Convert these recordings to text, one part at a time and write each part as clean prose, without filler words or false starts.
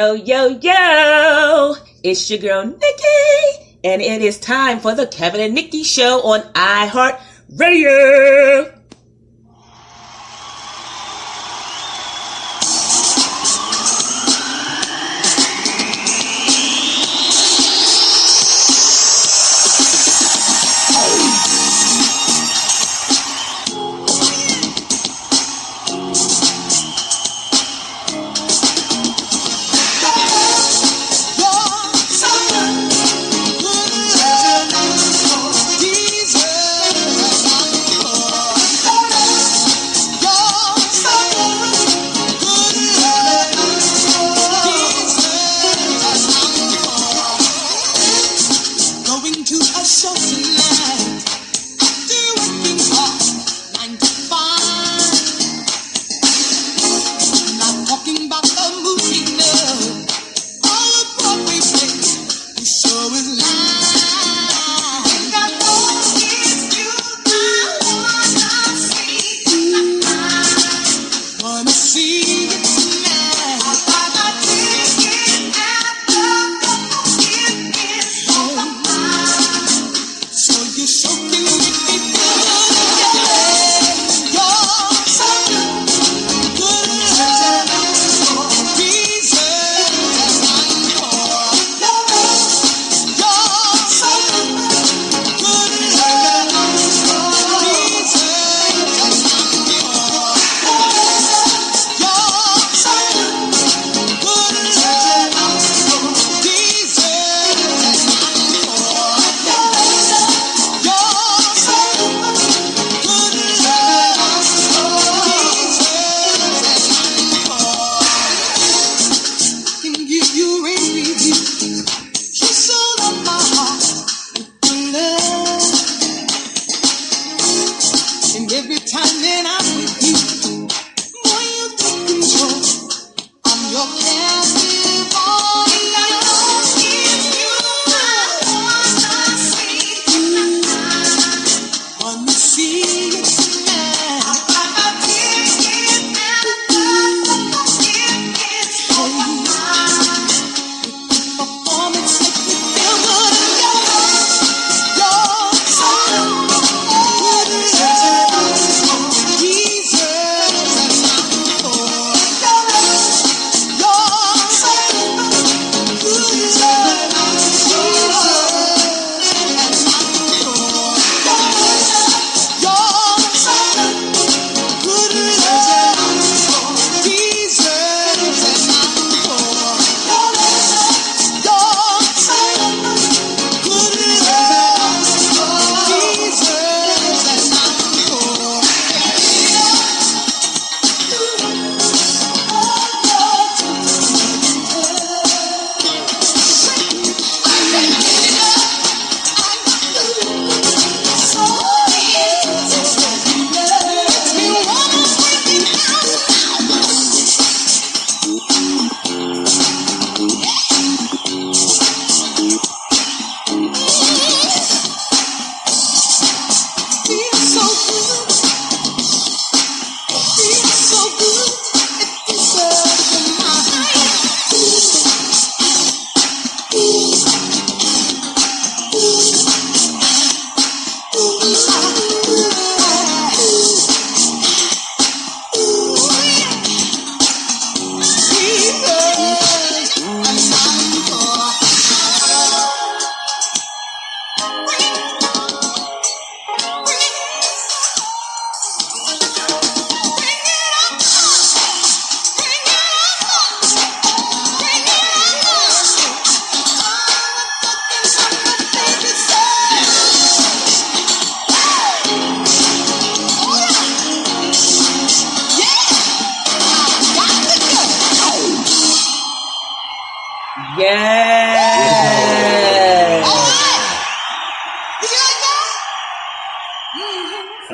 Yo, yo, yo! It's your girl, Nikki! And it is time for the Kevin and Nikki Show on iHeartRadio!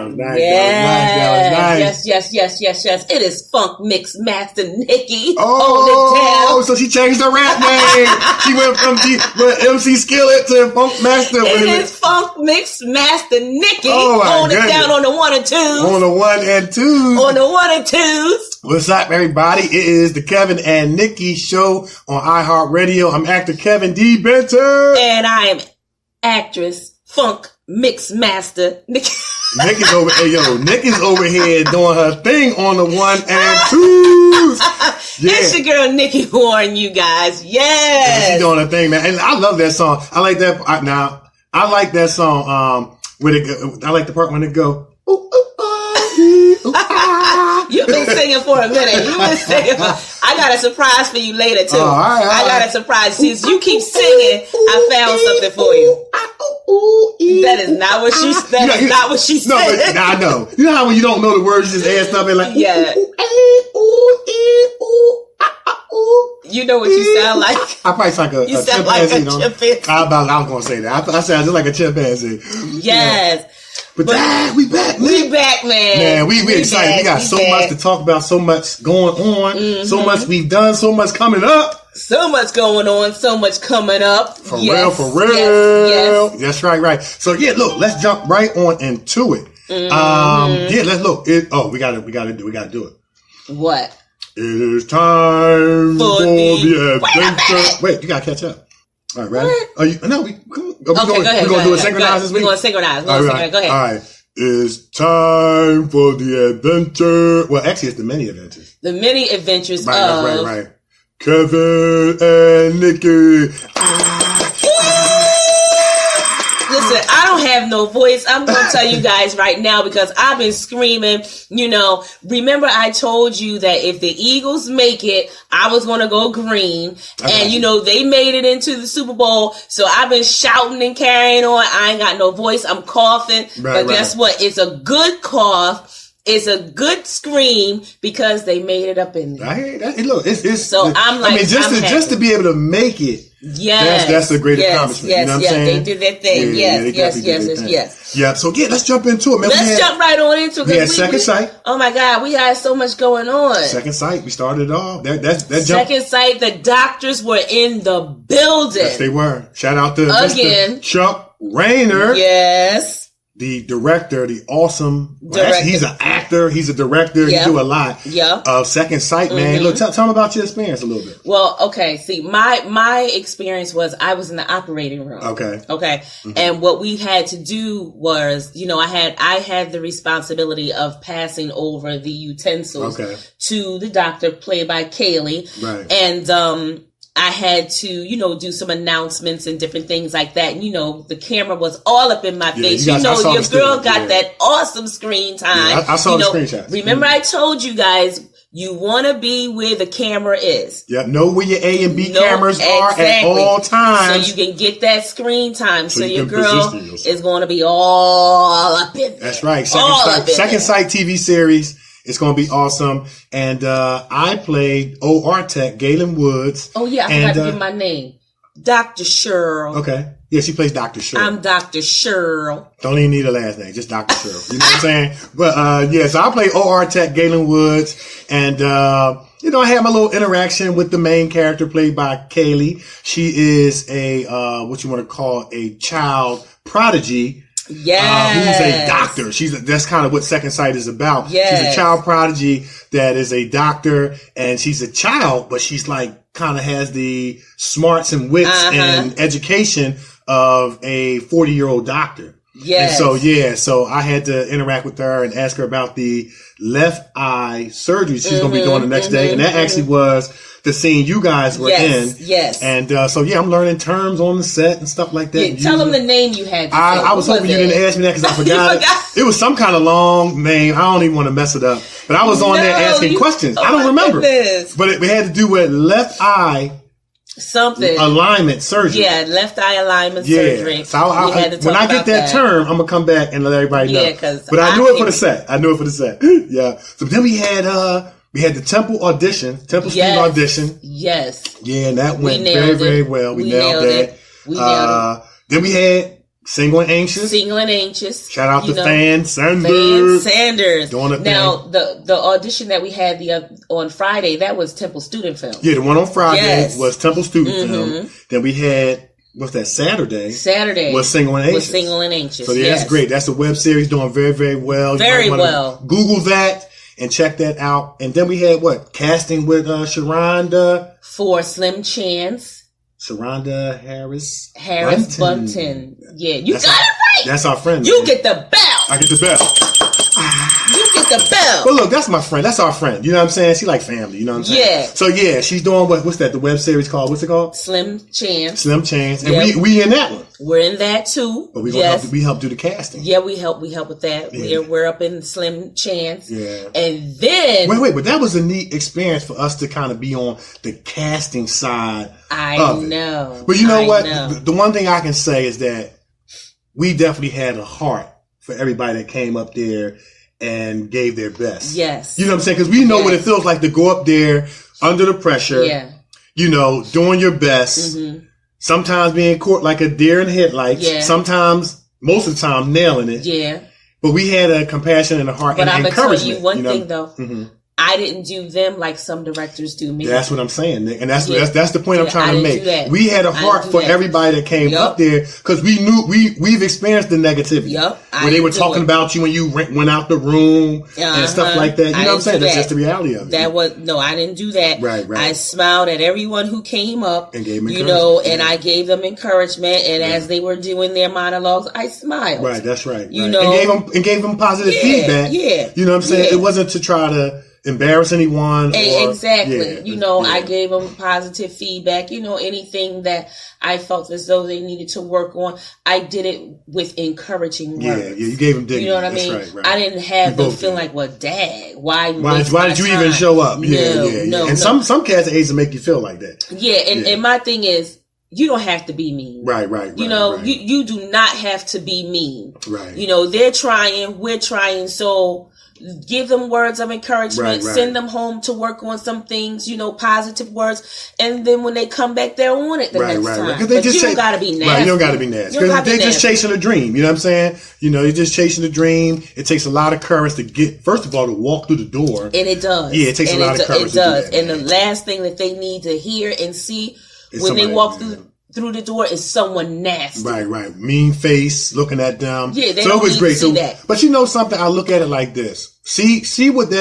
Yes. That was nice. That was Yes. It is Funk Mix Master Nikki. Oh, so she changed her rap name. She went from MC Skillet to Funk Master. It is Funk Mix Master Nikki. Oh, my Hold it down on the 1 and 2s. On the 1 and 2s. On the 1 and 2s. What's up, everybody? It is the Kevin and Nikki show on iHeartRadio. I'm actor Kevin-d-benton. And I am actress, funk, mix master, Nikki. Nick is over here doing her thing on the 1 and 2s. Yeah. It's your girl, Nikee-Warren, you guys. Yes. She's doing her thing, man. And I love that song. I like that. I like that song. I like the part when it go, ooh, ooh, ooh, ah. You've been singing for a minute. I got a surprise for you later, too. All right. I got a surprise. Since you keep singing, I found something for you. That is not what she said. Not what she said. No, but I know. You know how when you don't know the words, you just add stuff and like, yeah. You know what you sound like? I probably sound like a sound like chimpanzee. a chimpanzee. I was going to say that. I sound just like a chimpanzee. Yes. But we back, man. We back, man. Man, we excited. We got so much to talk about, so much going on, so much we've done, so much coming up. So much going on, so much coming up. For real. Yes. That's right. So yeah, look, let's jump right on into it. Yeah, let's look. We gotta do it. What? It is time for the adventure. Wait, you gotta catch up. All right, ready? What? We're gonna do it synchronized this week? We're gonna synchronize. Go ahead. All right. It's time for the adventure. Well, actually, it's the mini adventures. The mini adventures of... Right. Kevin and Nikki. Listen, I don't have no voice. I'm going to tell you guys right now because I've been screaming. Remember I told you that if the Eagles make it, I was going to go green. And, they made it into the Super Bowl. So I've been shouting and carrying on. I ain't got no voice. I'm coughing. Guess what? It's a good cough. It's a good scream because they made it up in there. I hear that. Look, it's so I'm like, just to be able to make it. Yes, that's a great accomplishment. Yes, you know what I'm saying? They did their thing. Yes. Yeah, so let's jump into it, man. Let's jump right on into it. We had Second Sight. Oh my God, we had so much going on. Second Sight, we started it off. Second Sight, the doctors were in the building. Yes, they were. Shout out to Mr. Chuck Rayner. Yes. The director, the awesome director. He's an actor. He's a director. Yep. He do a lot. Yeah. Of Second Sight, man. Look, tell them about your experience a little bit. Well, okay. See, my experience was I was in the operating room. Okay. Mm-hmm. And what we had to do was, I had the responsibility of passing over the utensils to the doctor, played by Kaylee. Right. And I had to, do some announcements and different things like that. And, the camera was all up in my face. Your girl got that awesome screen time. Yeah, I saw the screenshots. Remember, I told you guys, you want to be where the camera is. Yeah, know where your A and B cameras are at all times. So you can get that screen time. So your girl is going to be all up in there. That's right. Second Sight TV series. It's going to be awesome. And I played OR Tech, Galen Woods. Oh, yeah. I forgot to give my name. Dr. Cheryl. Okay. Yeah, she plays Dr. Cheryl. I'm Dr. Cheryl. Don't even need a last name. Just Dr. Cheryl. You know what I'm saying? But, so I played OR Tech, Galen Woods. And, I had my little interaction with the main character played by Kaylee. She is what you want to call a child prodigy. Yes. Who's a doctor. That's kind of what Second Sight is about. Yes. She's a child prodigy that is a doctor, and she's a child, but she's like kind of has the smarts and wits and education of a 40-year-old doctor. Yes. And so I had to interact with her and ask her about the left eye surgery she's going to be doing the next day. And that actually was the scene you guys were in. Yes. And I'm learning terms on the set and stuff like that. Yeah, tell them the name you had. I was hoping you didn't ask me that because I forgot it. It was some kind of long name. I don't even want to mess it up. But I was on there asking questions. I don't remember. Goodness. But it had to do with left eye something alignment surgery. Yeah, left eye alignment surgery. So when I get that term, I'm gonna come back and let everybody know. Yeah, but I knew it for the set. Yeah. So then we had the Temple audition, Temple student audition. Yes. Yeah, and that went very, very well. We nailed that. We nailed it. Then we had Single and Anxious. Shout out to Fan Sanders. Doing a thing. Now, the audition that we had on Friday, that was Temple student film. Yeah, the one on Friday was Temple student film. Then we had, what's that, Saturday was Single and Anxious. So that's great. That's a web series doing very, very well. Very well. Google that and check that out. And then we had casting with Sharonda for Slim Chance. Sharonda Harris Bunton. Yeah, you got it right. That's our friend. You get the bell. I get the bell. You get the bell. But look, that's my friend. That's our friend. You know what I'm saying? She like family. You know what I'm saying? Yeah. So yeah, she's doing what's that? The web series called, what's it called? Slim Chance. Slim Chance. And we in that one. We're in that too. But we help do the casting. Yeah, we help with that. Yeah. We're up in Slim Chance. Yeah. And then Wait, but that was a neat experience for us to kind of be on the casting side. I know. But you know what? The one thing I can say is that we definitely had a heart for everybody that came up there and gave their best. Yes. You know what I'm saying? Because we know what it feels like to go up there under the pressure. Yeah. You know, doing your best. Mm-hmm. Sometimes being caught like a deer in headlights. Yeah. Sometimes, most of the time, nailing it. Yeah. But we had a compassion and a heart and encouragement. But I'm going to tell you one thing, though. Mm-hmm. I didn't do them like some directors do me. That's what I'm saying, Nick. And that's the point I'm trying to make. We had a heart for everybody that came up there because we knew we've experienced the negativity. Where they were talking about you when you went out the room and stuff like that. You know what I'm saying? That's just the reality of it. I didn't do that. Right. I smiled at everyone who came up and gave them encouragement. And I gave them encouragement. And as they were doing their monologues, I smiled. Right, that's right. You know, and gave them positive feedback. Yeah. You know what I'm saying? It wasn't to try to embarrass anyone. Exactly. I gave them positive feedback. Anything that I felt as though they needed to work on, I did it with encouraging words. Yeah, you gave them dignity. You know what I mean? Right. I didn't have them feeling like, well, dang, why did you even show up? No. And some cast aides make you feel like that. And my thing is, you don't have to be mean. Right. You do not have to be mean. Right. They're trying, we're trying, so give them words of encouragement, send them home to work on some things, positive words, and then when they come back, they're on it the next time. But you don't gotta be nasty. Right, you don't gotta be nasty. Because they're just chasing a dream, you know what I'm saying? You're just chasing a dream. It takes a lot of courage to get, first of all, to walk through the door. And it does. Yeah, it takes a lot of courage It does. To do that, and the last thing that they need to hear and see when they walk through the door is someone nasty. Right. Mean face, looking at them. Yeah, they so don't it was great. See that. But you know something? I look at it like this. See with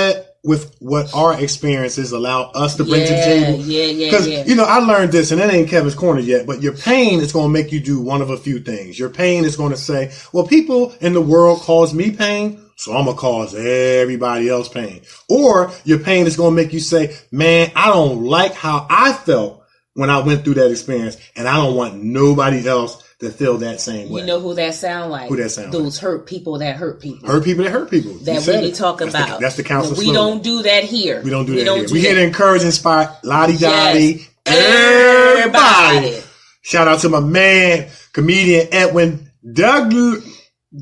what our experiences allow us to bring to the table. Yeah. Because, I learned this, and that ain't Kevin's Corner yet, but your pain is going to make you do one of a few things. Your pain is going to say, well, people in the world cause me pain, so I'm going to cause everybody else pain. Or your pain is going to make you say, man, I don't like how I felt when I went through that experience, and I don't want nobody else to feel that same way. You know who that sound like? Who that sound Those hurt people that hurt people. Hurt people that hurt people. That we be talking about. That's the council. We don't do that here. We don't do that here. We here to encourage, inspire, lottie-dottie, everybody. Shout out to my man, comedian Edwin Douglas.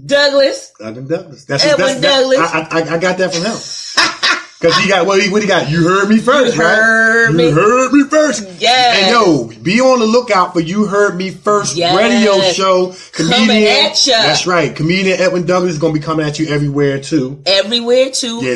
Douglas. Douglas. Douglas. I got that from him. Because he got what he got. You heard me first, right? You heard me first. Yeah. And be on the lookout for You Heard Me First radio show. Coming at you. That's right. Comedian Edwin Douglas is going to be coming at you everywhere too. Yes,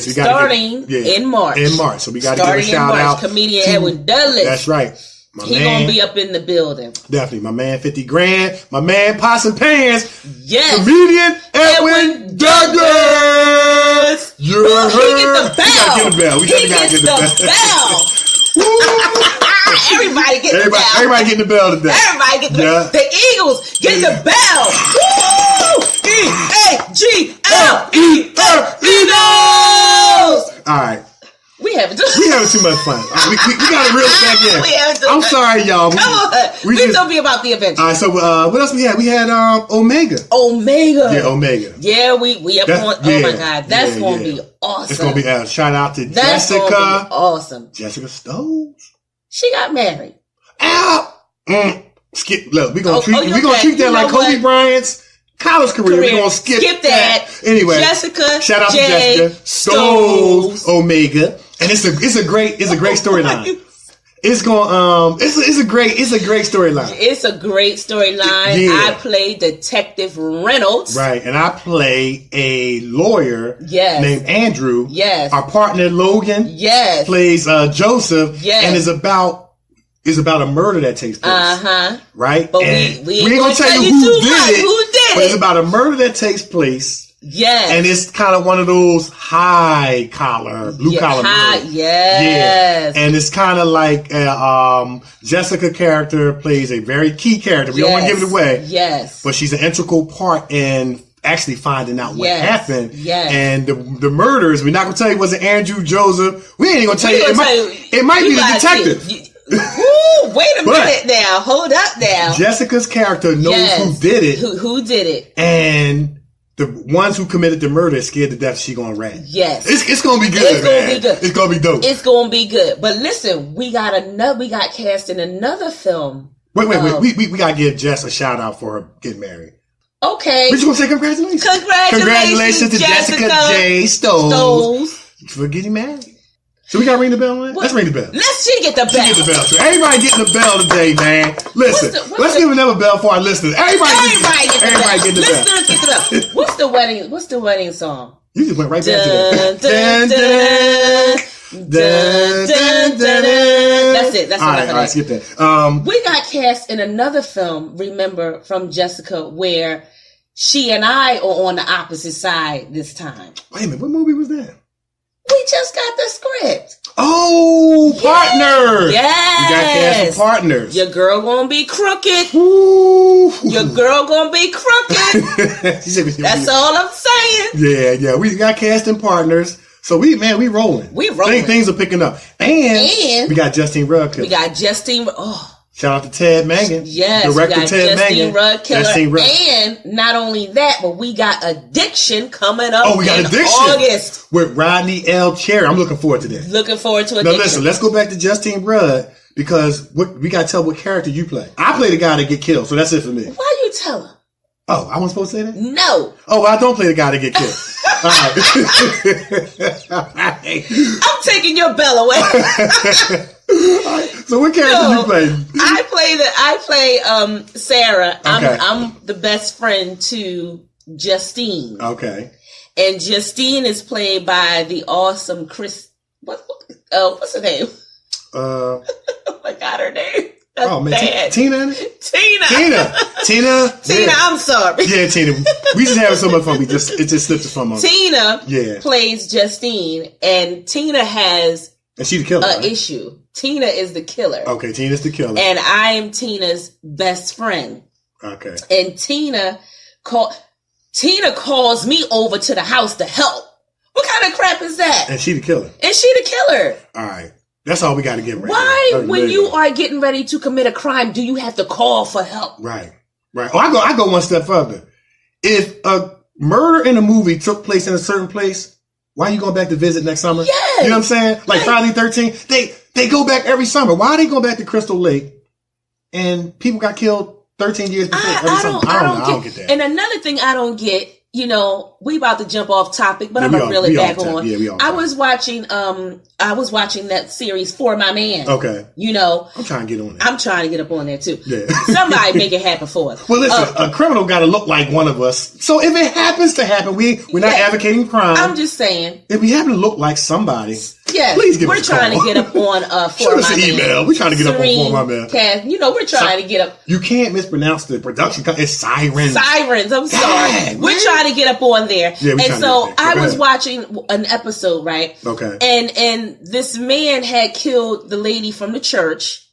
we starting in March. So we got to give a shout out. Comedian Edwin Douglas. That's right. He's going to be up in the building. Definitely. My man, 50 grand. My man, Pots and Pans. Yes. Comedian Edwin Douglas. He get the bell. We got to get the bell. We got to get the bell. Everybody get the bell. Everybody getting the bell today. Everybody get the bell. The Eagles get the bell. Woo! E-A-G-L-E-R. Eagles. All right. We having too much fun. We got to reel it back in. I'm sorry, y'all. Come on. We still be about the adventure. All right, so what else we had? We had Omega. Yeah, Omega. Yeah, we up on. Oh my God, that's gonna be awesome. It's gonna be shout out to that's Jessica. Gonna be awesome. Jessica Stokes. She got married. Skip. Look, we gonna treat that like Kobe Bryant's college career. We're gonna skip that. Anyway, Jessica. Shout out to Jessica Stokes. Omega. And it's a great storyline. It's a great storyline. It's a great storyline. Yeah. I play Detective Reynolds. Right, and I play a lawyer named Andrew. Yes. Our partner Logan plays Joseph. Yes. And is about a murder that takes place. Right? But and we ain't gonna tell you who did it. But it's about a murder that takes place Yes. And it's kind of one of those high collar, blue collar murders. Yes. Yeah. And it's kind of like Jessica character plays a very key character. We don't want to give it away. Yes. But she's an integral part in actually finding out what happened. Yes. And the murders, we're not going to tell you was it Andrew Joseph. We ain't even going to tell you. It might be the detective. Ooh, wait a minute now. Hold up now. Jessica's character knows who did it. Who did it. And the ones who committed the murder is scared to death she gonna rat. Yes. It's gonna be good, It's gonna be good. It's gonna be dope. It's gonna be good. But listen, we got cast in another film. Wait. We gotta give Jess a shout out for her getting married. Okay. We just gonna say congratulations. Congratulations to Jessica J. Stoles for getting married. So we gotta ring the bell, man? Let's ring the bell. She get the bell. She get the bell. So everybody getting the bell today, man. Listen, let's give another bell for our listeners. Everybody get the bell. Listeners get the bell. What's the wedding song? You just went right back to that. That's it. That's all right, skip that. We got cast in another film, remember, from Jessica, where she and I are on the opposite side this time. Wait a minute, what movie was that? We just got the script. Oh, Partners. Yes. We got cast for Partners. Your girl gonna be crooked. Ooh. Your girl gonna be crooked. That's all I'm saying. Yeah. We got cast in Partners. So we rolling. We rolling. Things are picking up. And we got Justine Rudkiller. We got Justine. Shout out to Ted Mangan. Yes, Director Ted Mangan. Justine Rudkiller. And not only that, but we got Addiction coming up in August. With Rodney L. Cherry. I'm looking forward to that. Looking forward to Addiction. Now listen, let's go back to Justine Rudd because we got to tell what character you play. I play the guy that get killed, so that's it for me. Why you tell him? Oh, I wasn't supposed to say that? No. Oh, I don't play the guy that get killed. All right. I'm taking your bell away. So what character you play? I play Sarah. Okay. I'm the best friend to Justine. Okay. And Justine is played by the awesome Chris. What's her name? Oh my God, her name. That's bad. Tina. Tina, I'm sorry. Yeah, Tina. We just having so much fun. It just slipped us from us. Tina plays Justine, and Tina has she the killer, right? issue. Tina is the killer. Okay, Tina's the killer. And I am Tina's best friend. Okay. And Tina calls me over to the house to help. What kind of crap is that? And she the killer. All right. That's all we got to get right. Why, when you are getting ready to commit a crime, do you have to call for help? Right. Oh, I go one step further. If a murder in a movie took place in a certain place, why are you going back to visit next summer? Yes. You know what I'm saying? Like Friday 13th, they go back every summer. Why are they going back to Crystal Lake and people got killed 13 years before every summer? I don't get that. And another thing I don't get, we about to jump off topic, but I'm gonna reel it back on. Yeah, I was watching that series For My Man. Okay. I'm trying to get on there. I'm trying to get up on there too. Yeah. Somebody make it happen for us. Well, listen, a criminal got to look like one of us. So if it happens to happen, we're not advocating crime. I'm just saying. If we happen to look like somebody, please give us a call. We're trying to get up on For My Man. Email. We're trying to get up on For My Man. We're trying to get up. You can't mispronounce the production. It's Sirens. I'm sorry. We're trying to get up on there. Yeah, and so I was watching an episode, right? Okay. And this man had killed the lady from the church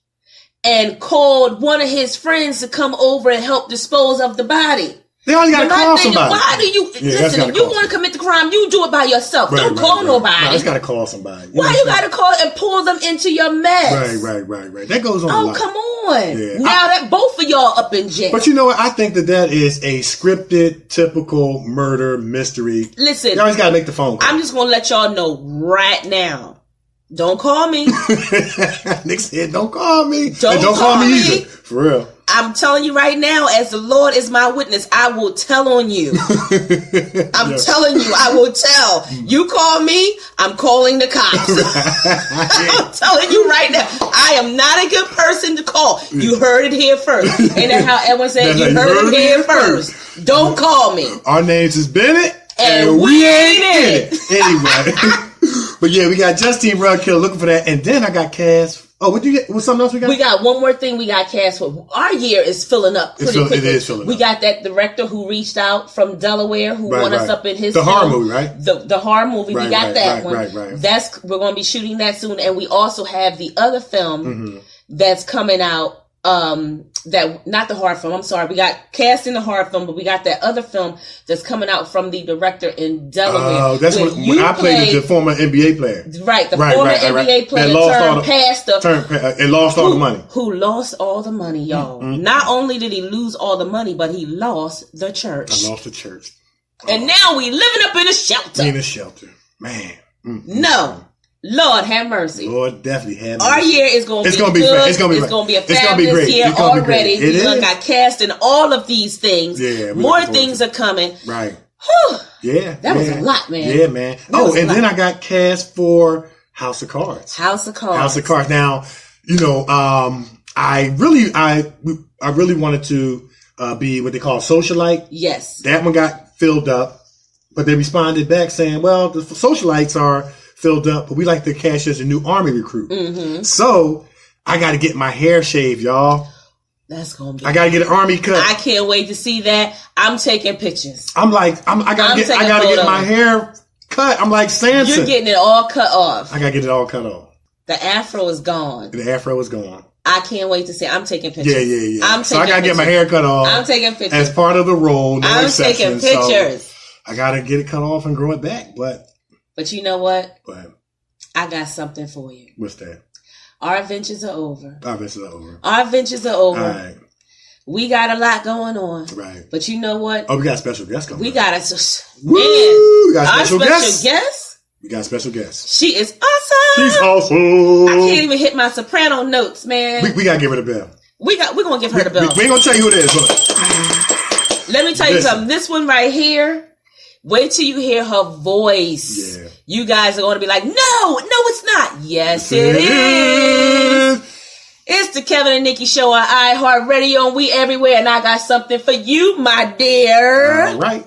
and called one of his friends to come over and help dispose of the body. They only got to call somebody. Why do you listen? If you want to commit the crime, you do it by yourself. Don't call nobody. No, it's got to call somebody. Why you got to call and pull them into your mess? Right. That goes on. Oh, come on. Yeah. Now that both of y'all up in jail. But you know what? I think that is a scripted, typical murder mystery. Listen, you always got to make the phone call. I'm just gonna let y'all know right now. Don't call me. Nick said, "Don't call me. Don't call me either." For real. I'm telling you right now, as the Lord is my witness, I will tell on you. I'm telling you, I will tell. You call me, I'm calling the cops. I'm telling you right now, I am not a good person to call. You heard it here first. Ain't that how everyone said? You heard it here first. Don't call me. Our names is Bennett, and we ain't in it. Anyway. But yeah, we got Justine Rudkiller looking for that. And then I got cast Oh, what you get? What's something else we got? We got one more thing we got cast for. Our year is filling up pretty quickly. It is filling up. We got that director who reached out from Delaware who won us up in his the horror movie, right? The horror movie. We got that one. Right. We're going to be shooting that soon, and we also have the other film that's coming out. That not the horror film. I'm sorry. We got cast in the horror film, but we got that other film that's coming out from the director in Delaware. Oh, that's when I played the former NBA player. Right, the former NBA player turned pastor and lost all the money. Who lost all the money, y'all? Not only did he lose all the money, but he lost the church. I lost the church. And now we living up in a shelter. In a shelter, man. No. Lord have mercy. Lord definitely have mercy. Our year is going to be good. It's going to be a fabulous year already. We got cast in all of these things. Yeah, more things are coming. Right. Whew. Yeah. That was a lot, man. Yeah, man. Then I got cast for House of Cards. House of Cards. Now, I really wanted to be what they call a socialite. Yes. That one got filled up, but they responded back saying, well, the socialites are filled up, but we like to cash as a new army recruit. So I got to get my hair shaved, y'all. That's gonna be. I gotta get an army cut. I can't wait to see that. I'm taking pictures. I gotta get my hair cut. I'm like Sansa. You're getting it all cut off. I gotta get it all cut off. The afro is gone. The afro is gone. I can't wait to see. I'm taking pictures. Yeah. So I gotta get my hair cut off. I'm taking pictures as part of the role. No exception. I'm taking pictures. So I gotta get it cut off and grow it back, But you know what? What? I got something for you. What's that? Our adventures are over. Our adventures are over. All right. We got a lot going on. Right. But you know what? Oh, we got a special guest coming. We got a special guest. We got a special guest. She is awesome. She's awesome. I can't even hit my soprano notes, man. We gotta give her the bell. We're gonna give her the bell. We ain't gonna tell you who it is. Let me tell you something. This one right here. Wait till you hear her voice. Yeah. You guys are going to be like, no, it's not. Yes, it is. It's the Kevin and Nikki Show on iHeartRadio, and we everywhere. And I got something for you, my dear. All right.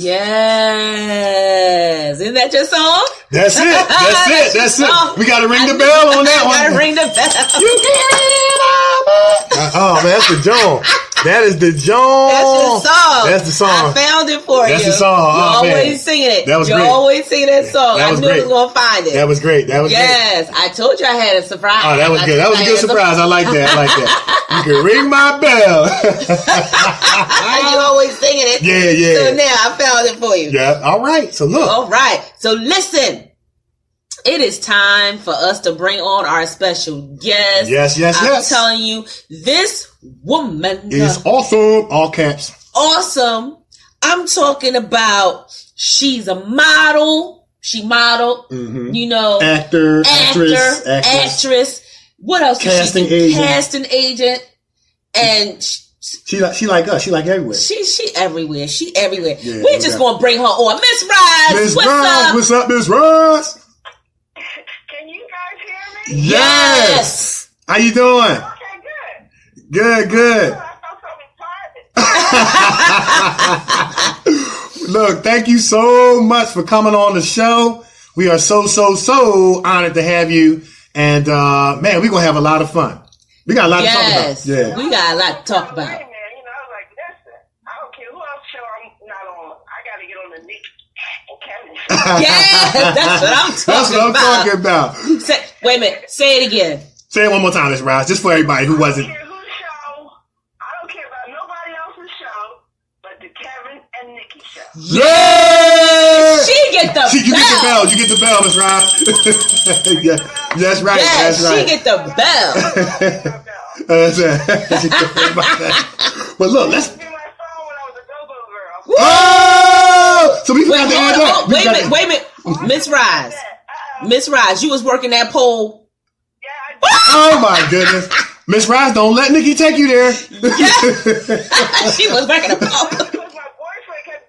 Yes. Isn't that your song? That's it. That's it. We got to ring the bell on that one. Got to ring the bell. You oh, man, that's the Joan. That is the Joan. That's your song. That's the song. I found it for you. That's the song. You're Oh, always man. singing it. That was You're great. always singing that song. That was I knew great. I was going to find it. That was great. That was great. Yes. I told you I had a surprise. Oh, that was good. That was a good surprise. I like that. You can ring my bell. You always singing it. Yeah. So now I found it for you. Yeah. All right. So look. All right. So listen. It is time for us to bring on our special guest. Yes. I'm telling you, this woman is awesome. All caps. Awesome. I'm talking about, she's a model. She modeled, you know. Actress. What else? Casting agent. Casting agent. And she like us. She like everywhere. She everywhere. She everywhere. Yeah, We're just going to bring her on. Miss Roz. Miss What's Roz. up? What's up, Miss Roz? Can you guys hear me? Yes. How you doing? Okay, good. Good. I felt so retarded. Look, thank you so much for coming on the show. We are so honored to have you. And, man, we're going to have a lot of fun. We got a lot to talk about. Yeah. We got a lot to talk about. Wait a minute, I was like, listen, I don't care who else show I'm not on. I got to get on the Nikki and Kevin show. Yeah, that's what I'm talking about. Wait a minute. Say it again. Say it one more time, Miss Roz, just for everybody who wasn't. I don't care whose show. I don't care about nobody else's show, but the Kevin and Nikki show. Yeah! She get the bell. You get the bell, Miss Roz. Yeah, that's right. Yes, that's right. she get the bell. But look, let's. Be my phone when I was a go-go girl. Oh! So we forgot to add that. Wait a minute. Miss Roz, you was working that pole. Yeah, I did. Oh my goodness. Miss Roz, don't let Nikki take you there. She was working a pole. Because my boyfriend kept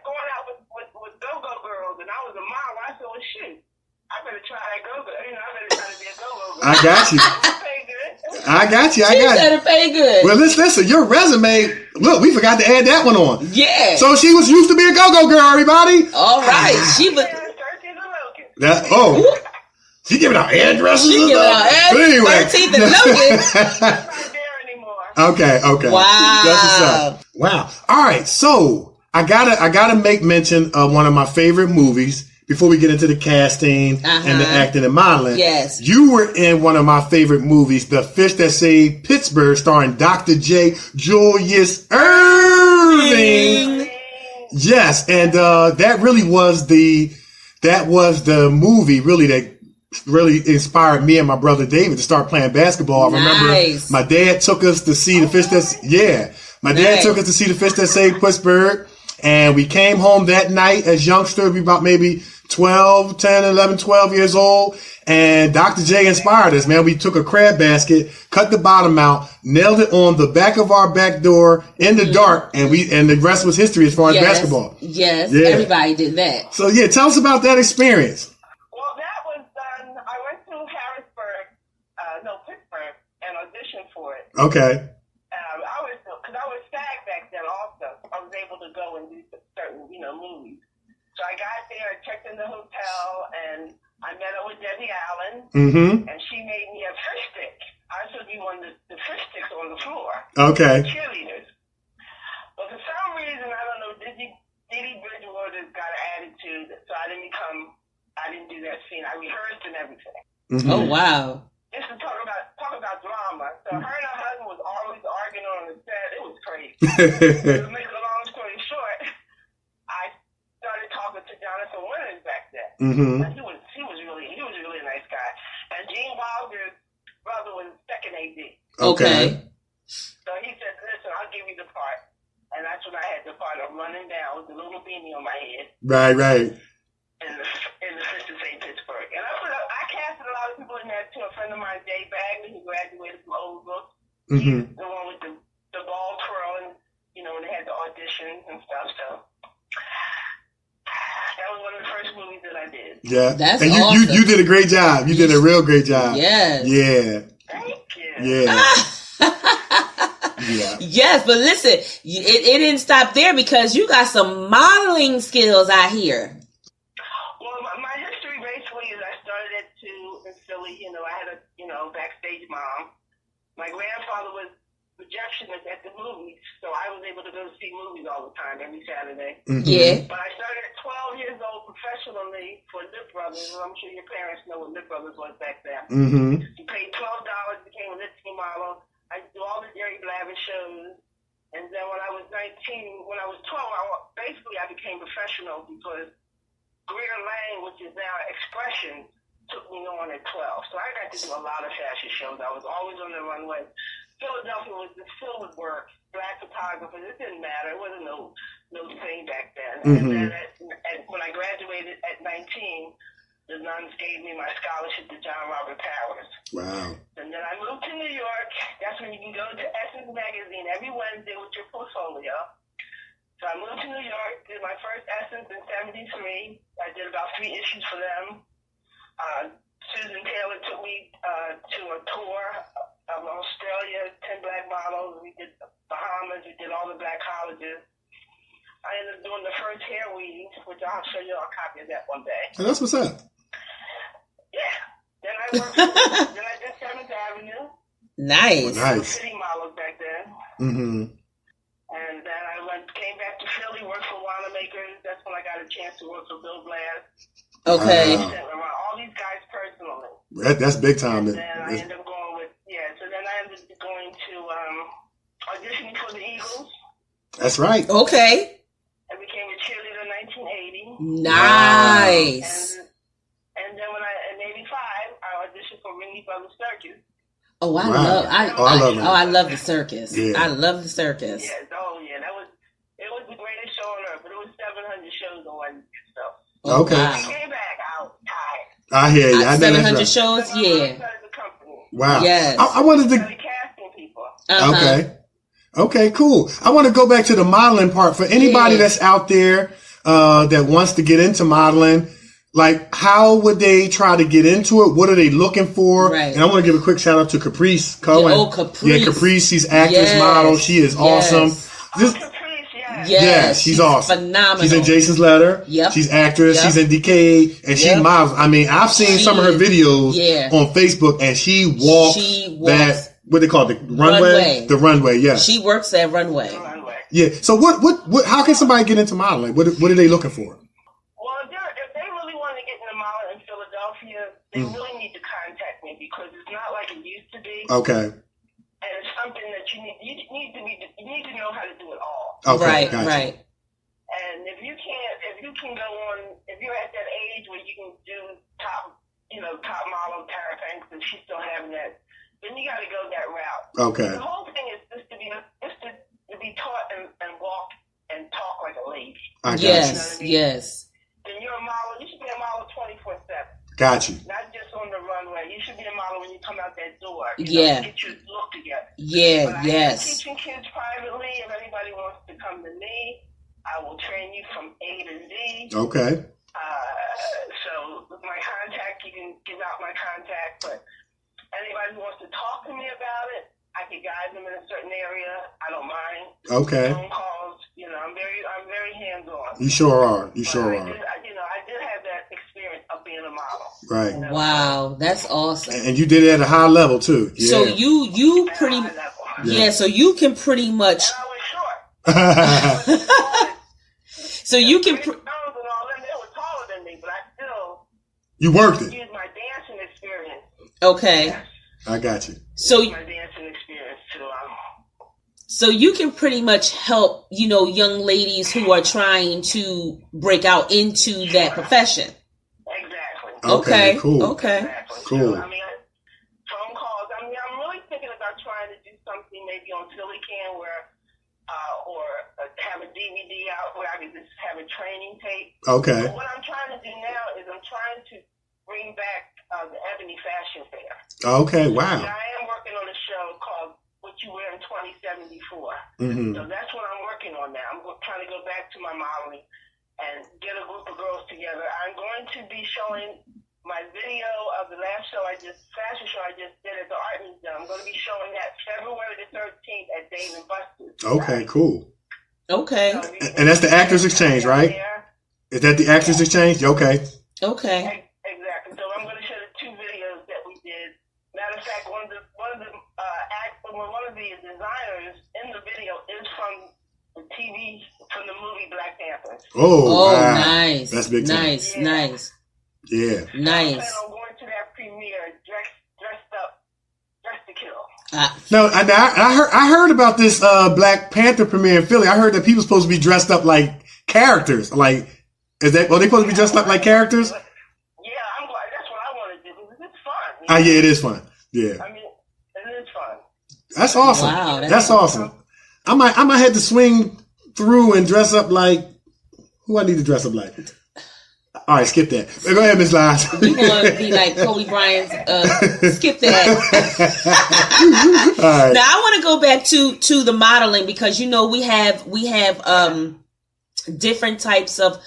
going out with go-go girls, and I was a mom. I said, well, shoot, I better try that go-go. I better try to be a go-go girl. I got you. Pay good. I got you. She said it pay good. Well, listen, your resume, look, we forgot to add that one on. Yeah. So she was used to be a go-go girl, everybody. All right. She was. She giving out addresses. She giving out addresses. Anyway. 13th and Logan. Not there anymore. Okay. Wow. That's what's up. Wow. All right. So I gotta make mention of one of my favorite movies before we get into the casting and the acting and modeling. Yes. You were in one of my favorite movies, The Fish That Saved Pittsburgh, starring Dr. J. Julius Irving. Yes. And that was the movie really that really inspired me and my brother David to start playing basketball. I remember my dad took us to see the fish took us to see the Fish That Saved Pittsburgh, and we came home that night as youngsters, we about maybe 12 years old, and Dr. J inspired us, man. We took a crab basket, cut the bottom out, nailed it on the back of our back door in the dark, and the rest was history as far as basketball. Yes, yeah. Everybody did that. So yeah, tell us about that experience. Well, that was done. I went to Pittsburgh, and auditioned for it. Okay. Because I was SAG back then also. I was able to go and do certain, movies. So I got there, I checked in the hotel, and I met up with Debbie Allen, and she made me a fish stick. I was supposed to be one of the fish sticks on the floor. Okay. Cheerleaders. But for some reason, I don't know, Didi Bridgewater's got an attitude, so I didn't do that scene. I rehearsed and everything. Oh, wow. This is talk about drama. So her and her husband was always arguing on the set. It was crazy. To make a long story short, I started talking to Jonathan Winters back then. And he was really a nice guy. And Gene Wilder's brother was second AD. Okay. So he said, "Listen, I'll give you the part." And that's when I had the part of running down with the little beanie on my head. Right. In the Fish That Saved Pittsburgh. And I casted a lot of people in that too. A friend of mine, Dave Bagley, who graduated from Old Brook. He's the one with the ball twirl, and when they had the auditions and stuff. So that was one of the first movies that I did. Yeah. That's and awesome. you did a great job. You did a real great job. Yes. Yeah. Thank you. Yeah. Yeah. Yes, but listen, it didn't stop there because you got some modeling skills, I hear. Well, my history basically is I started at 2 in Philly. You know, I had a, backstage mom. My grandfather was projectionist at the movies, so I was able to go see movies all the time, every Saturday. Mm-hmm. Yeah. But I started at 12 years old professionally for Lip Brothers, and I'm sure your parents know what Lip Brothers was back then. Mm-hmm. You paid $12, became a lip sync model. I do all the Jerry Blavitt shows. And then when I was 19, when I was 12, I became professional because Greer Lane, which is now Expression, took me on at 12. So I got to do a lot of fashion shows. I was always on the runway. Philadelphia was just filled with work, black photographers. It didn't matter. It wasn't no thing back then. Mm-hmm. And then when I graduated at 19, the nuns gave me my scholarship to John Robert Powers. Wow. And then I moved to New York. That's when you can go to Essence Magazine every Wednesday with your portfolio. So I moved to New York, did my first Essence in 73. I did about 3 issues for them. Susan Taylor took me to a tour of Australia, 10 black models. We did Bahamas. We did all the black colleges. I ended up doing the first hair weave, which I'll show you a copy of that one day. Oh, that's what's up. Yeah. Then I worked then I did 7th Avenue. Nice. Nice. City models back then. Mm-hmm. And then I came back to Philly, worked for Wanamaker. That's when I got a chance to work for Bill Blass. Okay. Wow. Around all these guys personally. That's big time. And then I ended up going with, so then I ended up going to auditioning for the Eagles. That's right. Okay. I became a cheerleader in 1980. Nice. And then in 85, I auditioned for Ringy Brothers Circus. Oh, I Wow. I love the circus. Yeah. I love the circus. Yes, it was the greatest show on earth, but it was 700 shows in one year, so. Oh, Okay. wow. I came back, I was tired. I hear you. I know 700 that's right. shows, yeah. Wow. Yes. I wanted to. Casting people. Uh-huh. Okay. Okay, cool. I want to go back to the modeling part for anybody that's out there that wants to get into modeling. Like, how would they try to get into it? What are they looking for? Right. And I want to give a quick shout out to Caprice Cohen. Oh, Caprice. Yeah, Caprice. She's actress, model. She is awesome. This, Caprice, yes. yeah, she's awesome. Phenomenal. She's in Jason's Letter. Yep. She's actress. Yep. She's in Decay, and she models. I mean, I've seen some of her videos on Facebook, and she walks that. What they call it, the runway? The runway, yeah. She works at runway. Yeah. So what? How can somebody get into modeling? What are they looking for? Well, if they really want to get into modeling in Philadelphia, they really need to contact me because it's not like it used to be. Okay. And it's something that you need to know how to do it all. Okay. Right. Gotcha. Right. And if you can go on, if you're at that age where you can do top model Tara Banks, and she's still having that, then you got to go that route. Okay. The whole thing is just to be taught and walk and talk like a lady. I got Yes. You know what I mean? Yes. Then you're a model. You should be a model 24/7. Got you. Not just on the runway. You should be a model when you come out that door. Yeah. Get your look together. Yeah. But Yes. I'm teaching kids privately. If anybody wants to come to me, I will train you from A to Z. Okay. So with my contact, you can give out my contact. But anybody who wants to talk to me about it, I can guide them in a certain area. I don't mind. Okay. Phone calls. I'm very hands-on. You sure are. You But sure I are. did have that experience of being a model. Right. Wow, that's awesome. And you did it at a high level too. Yeah. So you pretty At a high level. yeah. So you can pretty much. And I was short. So you can. Chris Jones and all them, they were taller than me, but I still You worked it. used my dancing experience. Okay. I got you. So My dancing experience to So you can pretty much help, young ladies who are trying to break out into that profession. Exactly. Okay. Cool. Okay. Exactly. Cool. So, phone calls. I'm really thinking about trying to do something maybe on Philly Can where, or have a DVD out where I can just have a training tape. Okay. But what I'm trying to do now is I'm trying to bring back the Ebony Fashion Fair. Okay. Wow. And I am working on a show called What You Wear in 2074. Mm-hmm. So that's what I'm working on now. I'm trying to go back to my modeling and get a group of girls together. I'm going to be showing my video of the last fashion show I just did at the Art Museum. I'm going to be showing that February the 13th at Dave and Buster's. Okay, cool. Okay. So And that's the Actors Exchange, right? Is that the Actors Exchange? Okay. Okay. Exactly. So I'm going to show the 2 videos that we did. Matter of fact, one of the designers in the video is from the TV, from the movie Black Panther. Oh, wow. Nice. That's big time. Nice, nice. Yeah. Nice. I plan on going to that premiere dressed to kill. No, I heard about this Black Panther premiere in Philly. I heard that people supposed to be dressed up like characters. Like, are they supposed to be dressed up like characters? Yeah, I'm glad. That's what I want to do because it's fun. Yeah, it is fun. Yeah. I mean, it is fun. That's awesome. Wow, that's awesome. I might have to swing through and dress up like who I need to dress up like. All right, skip that. Go ahead, Miss Lies. You want to be like Kobe Bryant's, skip that. All right. Now I want to go back to the modeling because, we have different types of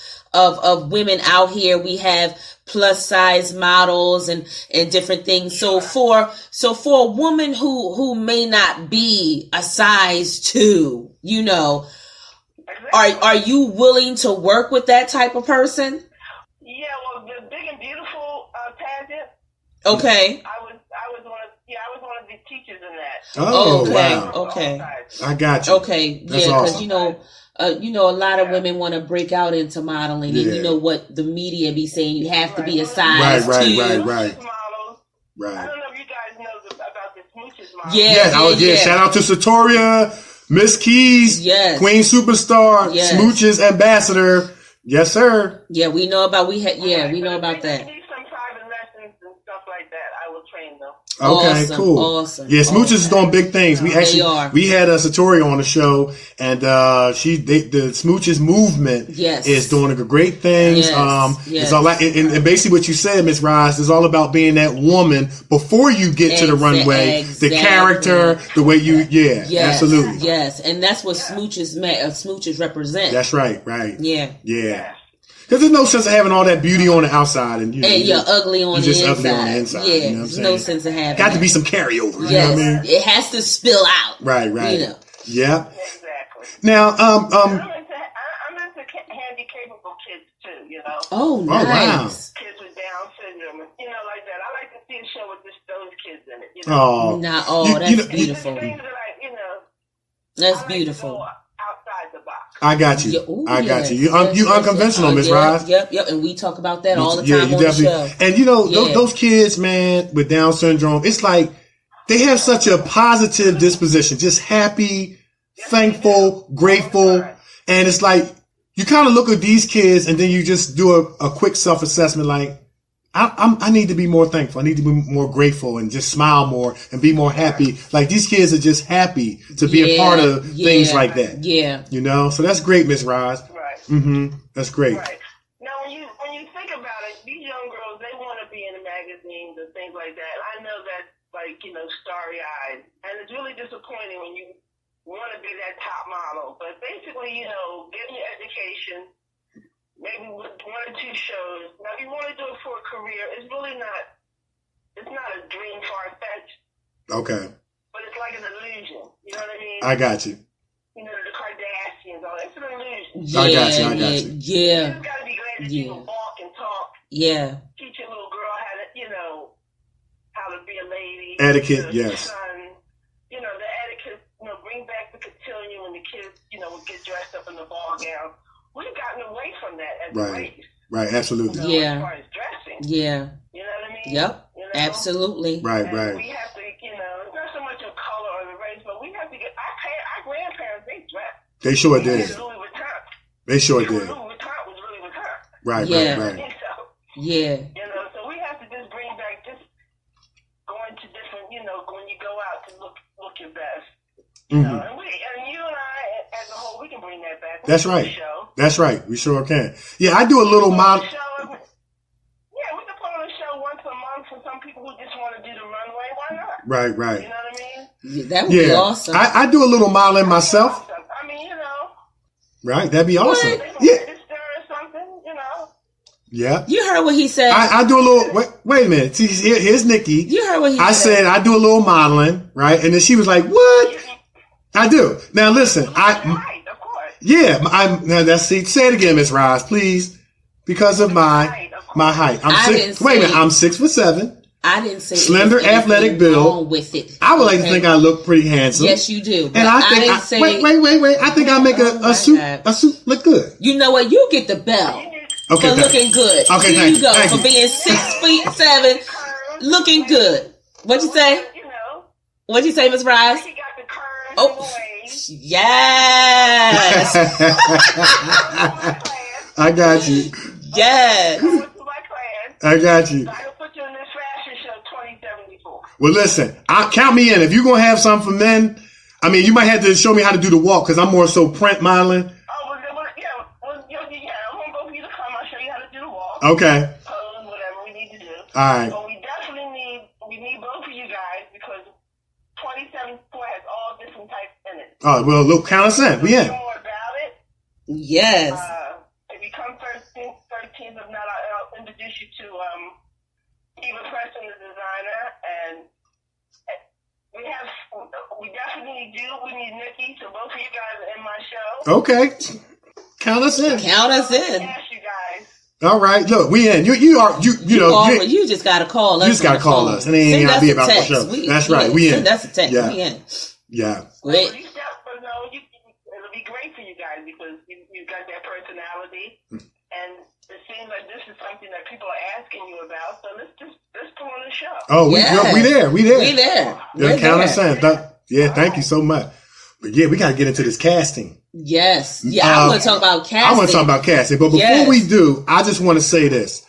women out here. We have plus size models and different things. So for a woman who may not be a size 2, are you willing to work with that type of person? Yeah, well, the Big and Beautiful pageant. Okay. I was one of the teachers in that. Oh, okay. wow. Okay. I got you. Okay. That's Yeah, because awesome. a lot of women want to break out into modeling, and Yeah. what the media be saying. You have to be a size 2. Right. Models. Right. I don't know if you guys know about the Smooches model. Yeah. Shout out to Satoria, Miss Keys, Yes. Queen Superstar, Yes. Smooches Ambassador. Yes, sir. Yeah, we know about we know But about if that. they need some private lessons and stuff like that, I will train them. Okay, Awesome, cool. awesome, Yeah, Smooches is doing big things. We actually are. we had a Satori on the show, and the Smooches movement Yes. is doing great things. Yes, It's all like, and basically what you said, Miss Roz, is all about being that woman before you get to the runway, exactly. the character, the way you, Yes, absolutely. Yes, and that's what smooches represent. That's right. Yeah. Because there's no sense of having all that beauty on the outside and you're ugly on the just inside. ugly on the inside. Yeah, You know what I'm there's saying? no sense of having Got to that. be some carryover. Yes, You know what I mean? it has to spill out. Right. Yeah. Exactly. Now, I'm into handy capable kids too. Oh, wow. nice. Kids with Down syndrome, like that. I like to see a show with just those kids in it. Oh, That's beautiful. Things that That's I like beautiful. to go outside the box. I got you. Yeah, ooh, I got yes, you. You unconventional, Miss Roz. Yep. And we talk about that all the Yeah, time you on the definitely. show. And those kids, man, with Down syndrome, it's like they have such a positive disposition, just happy, thankful, grateful, and it's like you kind of look at these kids, and then you just do a quick self-assessment, like I need to be more thankful. I need to be more grateful and just smile more and be more happy. Like these kids are just happy to be a part of things like that. Yeah. So that's great, Miss Roz. Right. Mm-hmm. That's great. Right. Now, when you think about it, these young girls, they want to be in the magazines and things like that. I know that's starry-eyed, and it's really disappointing when you want to be that top model. But basically, getting your education, maybe with 1 or 2 shows. Now, if you want to do it for a career, it's really not. It's not a dream far-fetched. Okay. But it's like an illusion. You know what I mean? I got you. The Kardashians, all it's an illusion. I got you. You just gotta be glad that you can walk and talk. Yeah. Teach a little girl how to, how to be a lady. Etiquette, yes. Son, the etiquette. Bring back the cotillion when the kids, would get dressed up in the ball gown. We've gotten away from that as a race. Right. Absolutely. Yeah. As far as dressing. Yeah. You know what I mean? Yep. Absolutely. Right. We have to, it's not so much of color or the race, but we have to get. Our grandparents, they dressed. They sure did. Louis Vuitton. They sure did. Louis Vuitton was Louis Vuitton. Right. Yeah. So we have to just bring back just going to different, when you go out to look your best. And you and I, as a whole, we can bring that back. That's right. That's right. We sure can. Yeah, I do a little model. Yeah, we can put on a show once a month for some people who just want to do the runway. Why not? Right. You know what I mean? Yeah, that would be awesome. I do a little modeling myself. I mean, Right, that'd be awesome. Yeah. Or something, Yeah. You heard what he said. I do a little. Wait a minute. See, here's Nikki. You heard what he said. I said I do a little modeling, right? And then she was like, "What?" I do. Now listen, Right, of course. Yeah, say it again, Miss Roz, please. Because of my height. Wait a minute, I'm 6'7". I didn't say slender, athletic build. With it. I would like to think I look pretty handsome. Yes, you do. And I think wait. I think I make a suit look good. You know what? You get the bell for looking good. Okay, here you go for being 6'7", looking good. What'd you say? What'd you say, Miss Roz? He got the curves. Oh, yes. I got you. Yes. I got you. I can put you in this fashion show 2074. Well, listen, count me in. If you're going to have something for men, I mean, you might have to show me how to do the walk because I'm more so print modeling. Oh, I want both of you to come. I'll show you how to do the walk. Okay. Pose, whatever we need to do. All right. But we definitely need both of you guys because 2074 has all different types in it. Oh, well, look, count us in. We in. More about it. Yes. If you come 13th of night, I'll introduce you to Eva Preston, the designer, and we definitely need Nikki, so both of you guys are in my show. Okay. Count us in. Count us in. Ask you guys. All right, look, we in. You just gotta call us. You just gotta call us, and it ain't gotta be about the show. That's right, we in. Send us a text. Yeah. We in. Yeah. Great. It'll be great for you guys because you've got that personality, and it seems like this is something that people are asking you about. So let's put on the show. Oh, we there. Yeah, count us in. Thank you so much. But yeah, we gotta get into this casting. Yes. Yeah, I want to talk about casting. I want to talk about casting. But before we do, I just want to say this.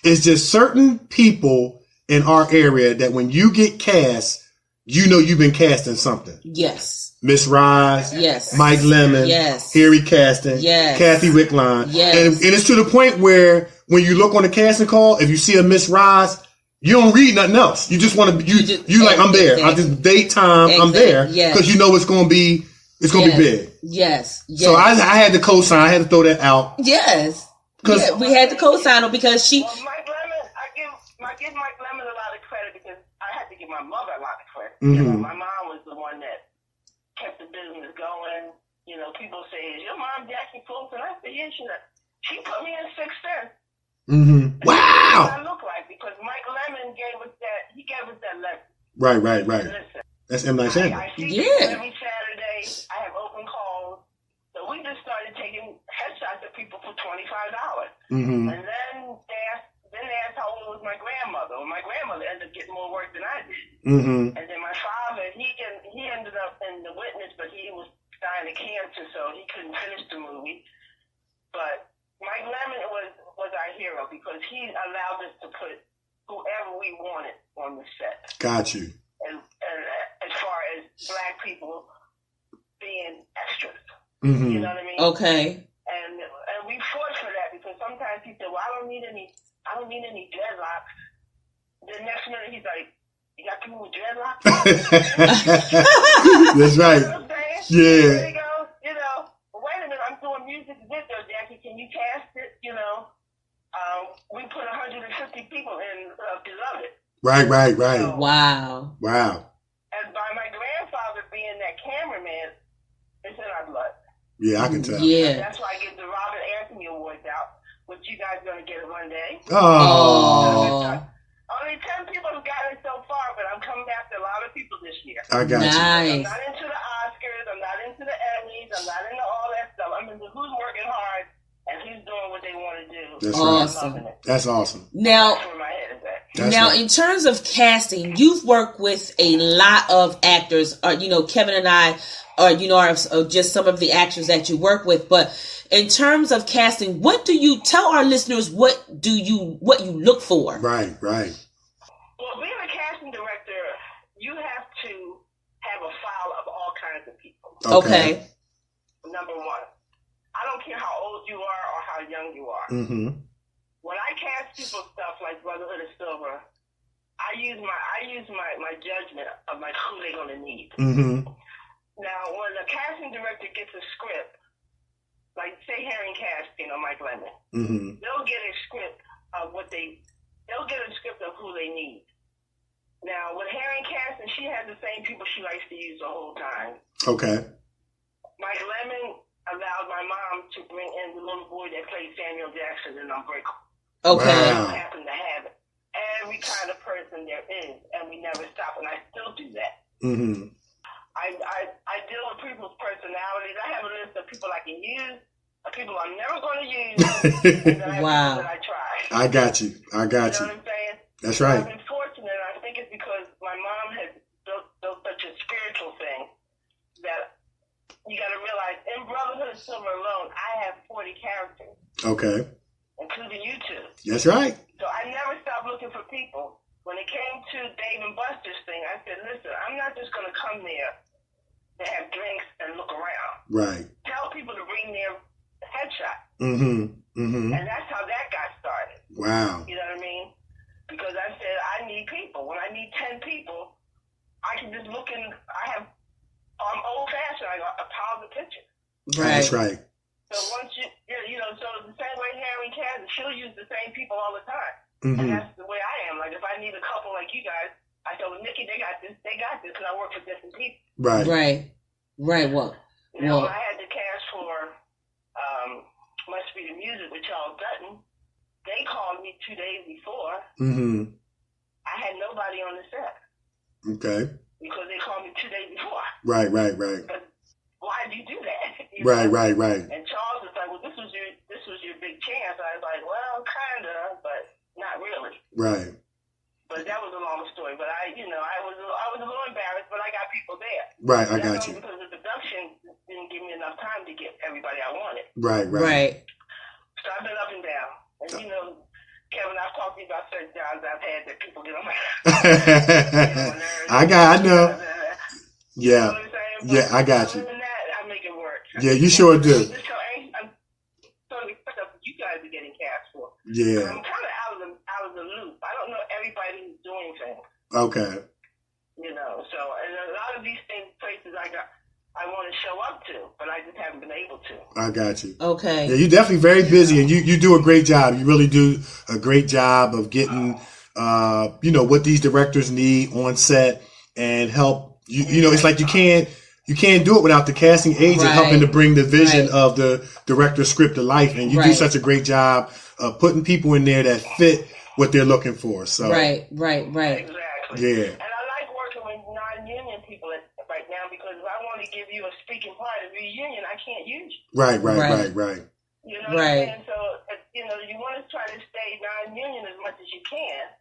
It's just certain people in our area that when you get cast, you know you've been casting something. Yes. Miss Roz. Yes. Mike Lemon. Yes. Harry Caston. Yes. Kathy Wickline. Yes. And it's to the point where when you look on the casting call, if you see a Miss Roz, you don't read nothing else. You just want to, you like, I'm there. I just date time. I'm there. Because you know it's going to be be big. Yes. So I had to co-sign. I had to throw that out. Yes. We had to co-sign her because she. Well, Mike Lemon, I give Mike Lemon a lot of credit because I had to give my mother a lot of credit. Mm-hmm. My mom was the one that kept the business going. People say, "Is your mom Jackie Fulton?" I said, "Yeah, she put me in sixth sense." Mm-hmm. Wow. What I look like because Mike Lemon gave us that. He gave us that lesson. Right. Listen, that's M. Night Shyamalan. I see people every Saturday. I have open calls. So we just started taking headshots of people for $25. Mm-hmm. And then they asked how old was my grandmother. Well, my grandmother ended up getting more work than I did. Mm-hmm. And then my father, he ended up in The Witness, but he was dying of cancer, so he couldn't finish the movie. But Mike Lemon was our hero because he allowed us to put whoever we wanted on the set. Got you. And as far as black people being extras. Mm-hmm. You know what I mean? Okay. And we fought for that because sometimes he said, "Well, I don't need any dreadlocks." The next minute he's like, "You got people with dreadlocks?" That's right. You know what I'm saying? Yeah. There he goes. Wait a minute, I'm doing music video, Jackie. Can you cast it? We put 150 people in Beloved. Right. So, Wow. And by my grandfather being that cameraman, it's in our blood. Yeah, I can tell. Yeah. And that's why I get the Robert Anthony Awards out, which you guys are going to get it one day. Oh. Only 10 people have gotten it so far, but I'm coming after a lot of people this year. I got you. I'm not into the Oscars. I'm not into the Emmys. I'm not into all that stuff. I'm into who's working hard and who's doing what they want to do. That's awesome. Right. That's awesome. Now, that's where my head is at. Right. In terms of casting, you've worked with a lot of actors. Kevin and I are just some of the actors that you work with. But in terms of casting, what do you tell our listeners? What you look for? Right. Well, being a casting director, you have to have a file of all kinds of people. Okay. Number one, I don't care how old you are or how young you are. Mm-hmm. When I cast people stuff like Brotherhood of Silver, I use my judgment of like who they're gonna need. Mm-hmm. Now, when a casting director gets a script, like say Harry Casting or Mike Lemon, mm-hmm. they'll get a script of they'll get a script of who they need. Now, with Harry Casting, she has the same people she likes to use the whole time. Okay. Mike Lemmon allowed my mom to bring in the little boy that played Samuel Jackson in Unbreakable. Okay. Wow. I happen to have every kind of person there is, and we never stop, and I still do that. Mm-hmm. I deal with people's personalities. I have a list of people I can use, of people I'm never going to use, and then I have people that I try. I got you. You know what I'm saying? That's right. I've been fortunate. I think it's because my mom has built such a spiritual thing that you got to realize in Brotherhood of Silver alone, I have 40 characters. Okay. Including you two. That's right. So I never stopped looking for people. When it came to Dave and Buster's thing, I said, listen, I'm not just going to come there to have drinks and look around. Right. Tell people to bring their headshot. Mm-hmm. Mm-hmm. And that's how that got started. Wow. You know what I mean? Because I said, I need people. When I need 10 people, I can just look in. I'm old-fashioned. I got a pile of pictures. Right. That's right. So once so the same way Harry Kaz, she'll use the same people all the time. Mm-hmm. And that's the way I am. Like, if I need a couple like you guys, I tell them, Nikki, they got this, because I work with different people. Right. Right. Well, when I had the cast for Must Be the Music with Charles Dutton, they called me 2 days before. Mm-hmm. I had nobody on the set. Okay. Because they called me 2 days before. Right. But why did you do that? Right. And Charles was like, well, this was your big chance. I was like, well, kinda, but not really. Right. But that was a long story. But I was a little embarrassed, but I got people there. Right, I got you. Because the production didn't give me enough time to get everybody I wanted. Right. So I've been up and down. And Kevin, I've talked to you about certain jobs I've had that people get on my nerves. I know. Yeah. You know what I'm saying? But yeah, I got you. Other than that, I make it work. Yeah, you sure do. I'm totally pissed off you guys are getting cast for. Yeah. I'm kind of out of the loop. I don't know everybody who's doing things. Okay. So and a lot of these places I want to show up to, but I just haven't been able to. I got you. Okay. Yeah, you're definitely very busy, and you do a great job. You really do a great job of getting, what these directors need on set and help. It's like you can't do it without the casting agent helping to bring the vision of the director's script to life, and you do such a great job of putting people in there that fit what they're looking for. So Right. Exactly. Yeah. And I like working with non-union people right now because if I want to give you a speaking part of reunion, I can't use you. Right. You know what I'm saying? So, you want to try to stay non-union as much as you can.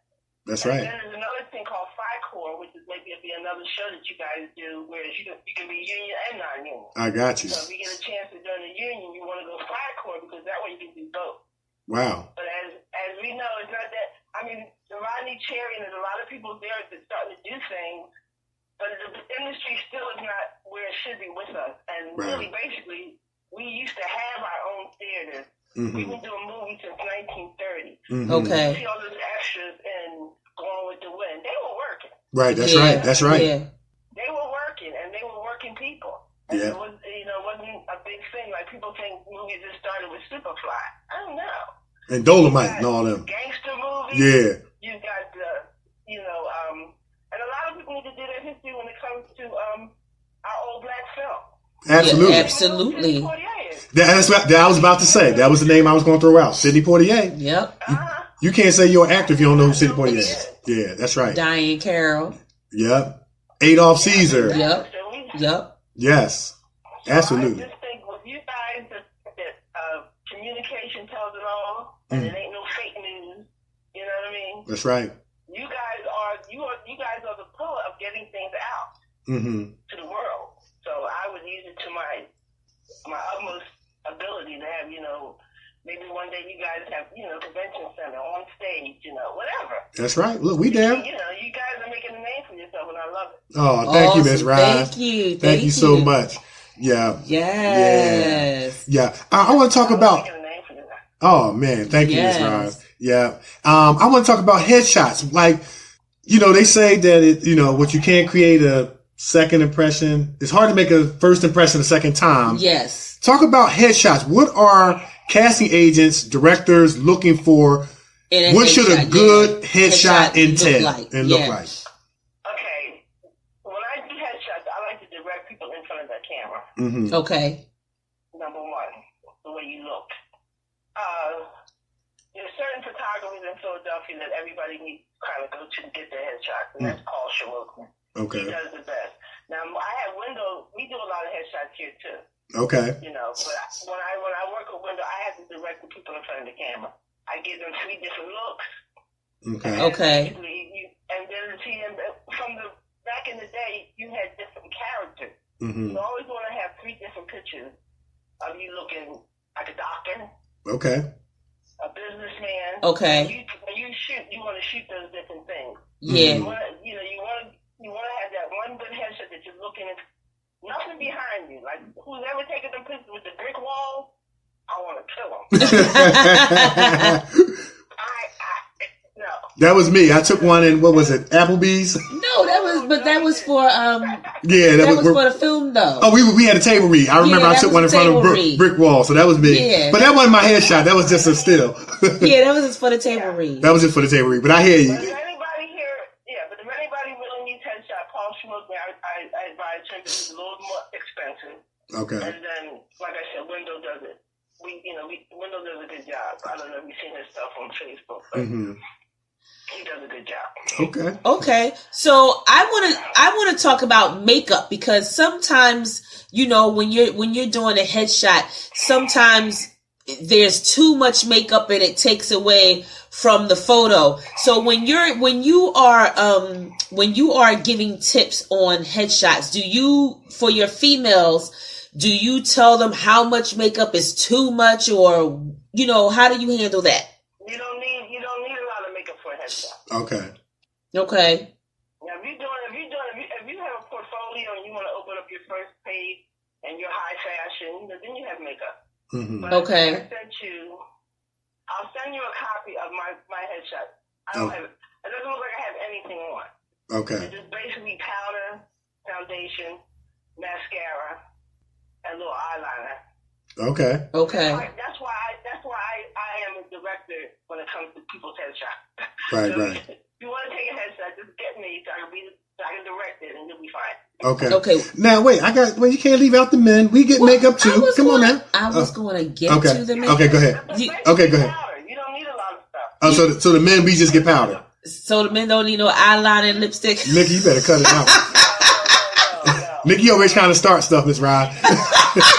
That's and right. Then there's another thing called FICOR, which is maybe it'll be another show that you guys do where you can be union and non-union. I got you. So if you get a chance to join the union, you want to go FICOR because that way you can do both. Wow. But as we know, it's not that. I mean, Rodney Cherry and there's a lot of people there that's starting to do things, but the industry still is not where it should be with us. And really, basically, we used to have our own theaters. Mm-hmm. We've been doing movies since 1930. Mm-hmm. Okay. You see all those extras in Gone with the Wind. They were working. Right. That's right. That's right. Yeah. They were working, and they were working people. And it was, wasn't a big thing. Like people think movies just started with Superfly. I don't know. And Dolomite and all them. Gangster movies. Yeah. You got and a lot of people need to do their history when it comes to our old black film. Absolutely. Yeah, absolutely. That's what I was about to say. That was the name I was going to throw out. Sidney Poitier. Yep. You can't say you're an actor if you don't know who Sidney Poitier is. Yeah, that's right. Diane Carroll. Yep. Adolph Caesar. Yep. Yes. Absolutely. I just think with you guys that communication tells it all, and it ain't no fake news. You know what I mean? That's right. You guys are the puller of getting things out to the world. So I would use it to my utmost ability to have, maybe one day you guys have, convention center on stage, whatever. That's right. Look, we there. You guys are making a name for yourself, and I love it. Oh, thank you, Ms. Roz. Thank you. Thank you so much. Yeah. Yes. Yeah. I want to talk about. Oh man, thank you, Ms. Roz. Yeah. I want to talk about headshots. Like, they say that what you can't create a second impression. It's hard to make a first impression a second time. Yes. Talk about headshots. What are casting agents, directors looking for? What should a good headshot entail and look like? Okay. When I do headshots, I like to direct people into front of that camera. Mm-hmm. Okay. Number one, the way you look. There's certain photographers in Philadelphia that everybody needs to kind of go to get their headshots, and that's Paul Schwartzman. Okay. He does the best. Now, I have Window. We do a lot of headshots here too. Okay. You know, but when I work with Window, I have to direct the people in front of the camera. I give them 3 different looks. Okay. Okay. And then from the back in the day, you had different characters. Mm-hmm. You always want to have 3 different pictures of you looking like a doctor. Okay. A businessman. Okay. When you shoot, you want to shoot those different things. Yeah. You want to have that one good headshot that you're looking at, nothing behind you. Like who's ever taken them pictures with the brick wall, I want to kill them. No. That was me. I took one in, what was it, Applebee's? No, that was for Yeah, that was for the film though. Oh, we had a table read. I remember I took one in front of a brick wall, so that was me. Yeah. But that wasn't my headshot. That was just a still. Yeah, that was just for the table read. That was just for the table read. But I hear you. But if anybody really needs headshot, Paul Schwartzman, I advise him because it's a little more expensive. Okay. And then, like I said, Window does it. Window does a good job. I don't know if you've seen his stuff on Facebook, but he does a good job. Okay. So I want to talk about makeup because sometimes, when you're doing a headshot, sometimes there's too much makeup and it takes away from the photo. So when you are giving tips on headshots, for your females, do you tell them how much makeup is too much, or how do you handle that? You don't need a lot of makeup for a headshot. Okay. Now, if you have a portfolio and you want to open up your first page and you're high fashion, then you have makeup. Mm-hmm. But okay. I'll send you a copy of my headshot. I don't have it. It doesn't look like I have anything on. Okay. It's just basically powder, foundation, mascara, and a little eyeliner. Okay. That's why I am a director when it comes to people's headshots. Right. If you want to take a headshot, just get me so I can direct it and you'll be fine. Okay. Now wait, you can't leave out the men. We get makeup too. Come on now. I was going to get to the makeup. Okay, go ahead. Okay, go ahead. You don't need a lot of stuff. Oh, so the men, we just get powder. So the men don't need no eyeliner and lipstick. Nikki, you better cut it out. No. Nikki always trying to start stuff, Miss Rod. You got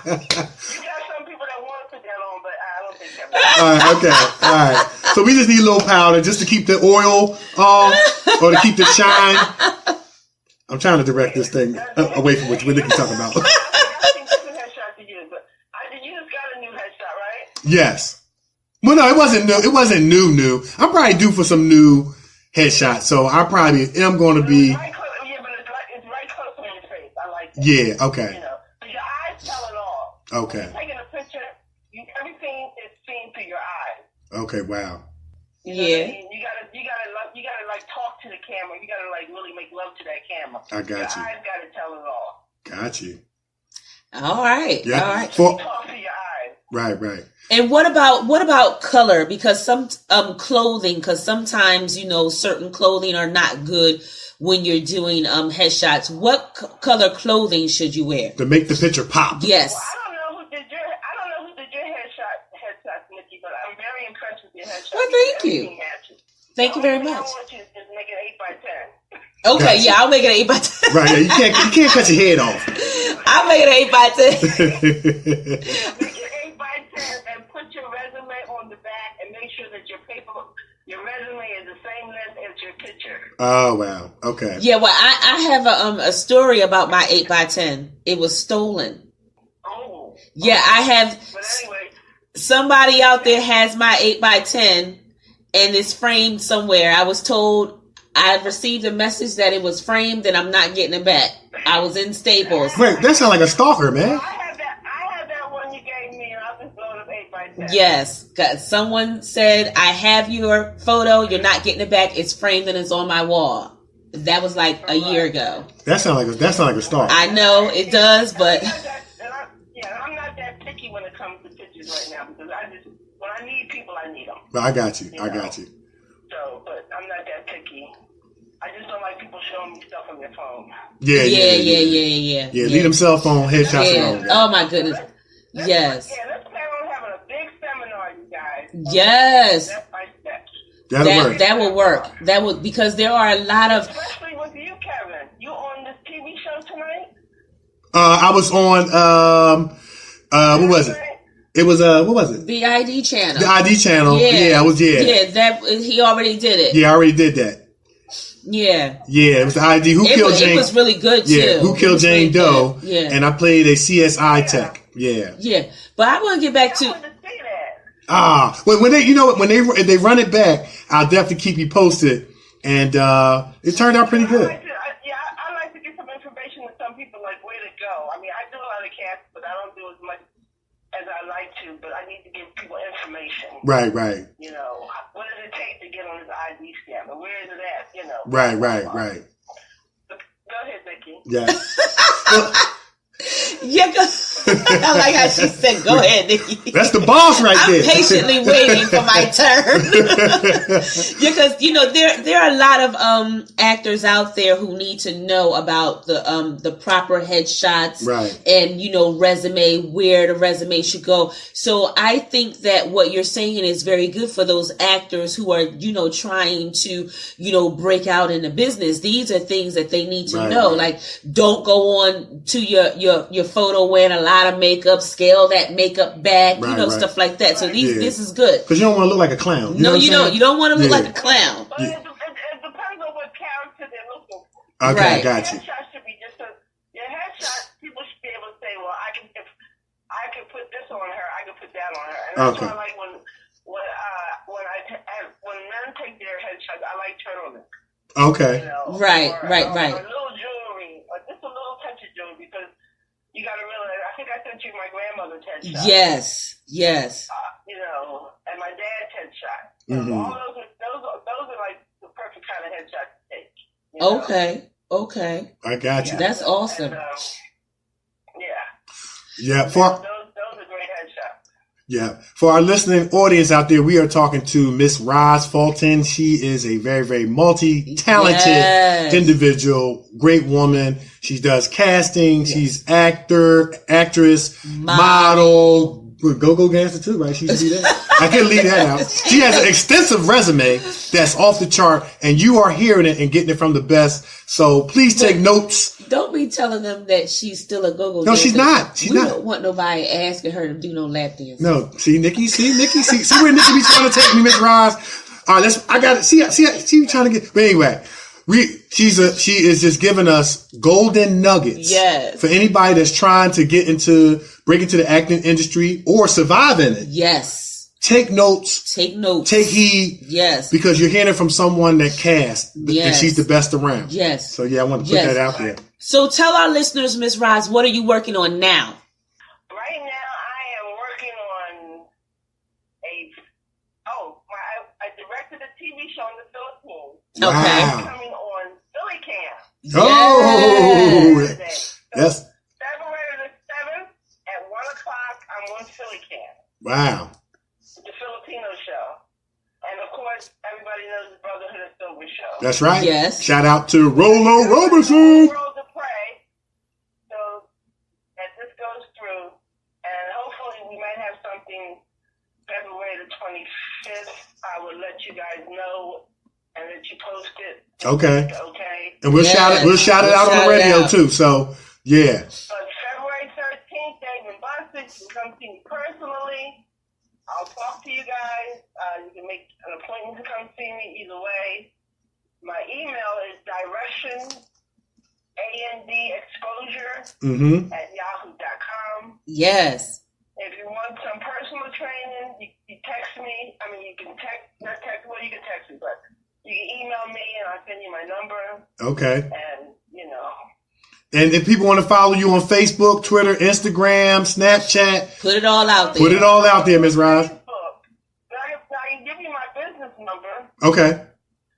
some people that want to put that on, but I don't think that. All right. So we just need a little powder just to keep the oil or to keep the shine. I'm trying to direct this thing away from what Nikki's talking about. I think this is a headshot to you, but you just got a new headshot, right? Yes. Well, no, it wasn't new. It wasn't new. I'm probably due for some new headshots, so I probably am going to be. But it's right close to your face. I like that. Yeah. Okay. So your eyes tell it all. Okay. When you're taking a picture, everything is seen through your eyes. Okay. Wow. You know what I mean? You gotta like talk to the camera. You gotta like really make love to that camera. I got you. Your eyes gotta tell it all. Got you. All right. Yeah. All right. Talk to your eyes. Right. And what about color? Because some clothing, because sometimes certain clothing are not good when you're doing headshots. What color clothing should you wear to make the picture pop? Yes. Well, I don't know who did your headshots, Nikki, but I'm very impressed with your headshot. Well, thank you. Thank you very much. I want you to just make it 8x10. Okay, Gotcha. yeah, I'll make it an 8x10. Right. Yeah, you can't cut your head off. I'll make it an 8x10. Make it 8x10 and put your resume on the back and make sure that your resume is the same length as your picture. Oh wow. Okay. Yeah, well, I have a story about my 8x10. It was stolen. Oh. Yeah, I have. But anyway. Somebody out there has my 8x10 and it's framed somewhere. I was told I received a message that it was framed and I'm not getting it back. I was in Staples. Wait, that sounds like a stalker, man. I have that one you gave me and I'll just load up 8x10. Yes, because someone said, I have your photo, you're not getting it back, it's framed and it's on my wall. That was like a year ago. That sounds like a stalker. I know it does, but I'm not that picky when it comes to pictures right now because when I need people, I need them. I got you. So, but I'm not that picky. I just don't like people showing me stuff on your phone. Yeah. Yeah, leave them cell phone headshots alone. Oh my goodness. Yes. Yeah, let's plan on having a big seminar, you guys. Yes. Step by step. That'll work. That will, because there are a lot of. Especially with you, Kevin. You on this TV show tonight? I was on what was it? It was what was it? The ID channel. The ID channel. Yeah, I was. Yeah, that he already did it. Yeah, I already did that. Yeah. Yeah, it was the ID. Who Killed Jane? It was really good too. Yeah, Who Killed Jane Doe? Yeah. And I played a CSI tech. Yeah. Yeah, but I want to get back to. When they run it back, I'll definitely keep you posted. And it turned out pretty good. I like to get some information to some people, like where to go. I mean, I do a lot of casts, but I don't do as much as I like to. But I need to give people information. Right. You know, what does it take to get on this ID scam? Or where is it at? You know. Right. Go ahead, Nikki. Yeah. Yeah, I like how she said, "Go ahead, Nikki." That's the boss right there. I'm patiently waiting for my turn because there are a lot of actors out there who need to know about the proper headshots, right? And resume, where the resume should go. So I think that what you're saying is very good for those actors who are trying to break out in the business. These are things that they need to know. Like, don't go on to your photo wearing a lot of makeup, scale that makeup back, stuff like that. So this is good. Because you don't want to look like a clown. You don't. You don't want to look like a clown. But it depends on what character they're looking for. Okay, got you. Your headshot should be your headshot, people should be able to say, well, if I can put this on her, I can put that on her. And that's why I like when men take their headshots, I like turtlenecks. Okay. Right. Or a little jewelry, or just a little touch of jewelry, because you got to realize, I think I sent you my grandmother's headshot. Yes. And my dad's headshot. Mm-hmm. All those are like the perfect kind of headshot to take. Okay. I got you. That's awesome. And, yeah. Those are great headshots. Yeah. For our listening audience out there, we are talking to Miss Roz Fulton. She is a very, very multi-talented individual, great woman. She does casting. Yes. She's actor, actress, model. Go-go dancer too, right? She used to be that. I can leave that out. She has an extensive resume that's off the chart, and you are hearing it and getting it from the best. So please take notes. Don't be telling them that she's still a go-go dancer. No, she's not. We don't want nobody asking her to do no lap dance. No, see Nikki, see where Nikki be trying to take me, Miss Roz. All right, I got it. See you trying to get. But anyway, she is just giving us golden nuggets. Yes. For anybody that's trying to break into the acting industry or survive in it. Yes. Take notes. Take heed. Yes. Because you're hearing it from someone that casts. Yes. And she's the best around. Yes. So yeah, I want to put that out there. So tell our listeners, Miss Roz, what are you working on now? Right now, I am working on I directed a TV show in the Philippines. Wow. Okay. It's coming on Philly Cam. Oh, yes. February the 7th at 1 o'clock, I'm on Philly Cam. Wow. The Filipino show. And of course, everybody knows the Brotherhood of Silver show. That's right. Yes. Shout out to Rollo-Robertson. World of Prey. So that this goes through, and hopefully we might have something February the 25th. I will let you guys know and let you post it. Okay. Okay. And we'll shout it out on the radio too. So yeah. But February 13th, Dave and Buster, you can come see me personally. I'll talk to you guys. You can make an appointment to come see me either way. My email is directionandexposure@yahoo.com. Yes. If you want some personal training, you text me. I mean, you can text me, but you can email me and I'll send you my number. Okay. And, And if people want to follow you on Facebook, Twitter, Instagram, Snapchat. Put it all out there. Put it all out there, Ms. Roz. I can give you my business number. Okay.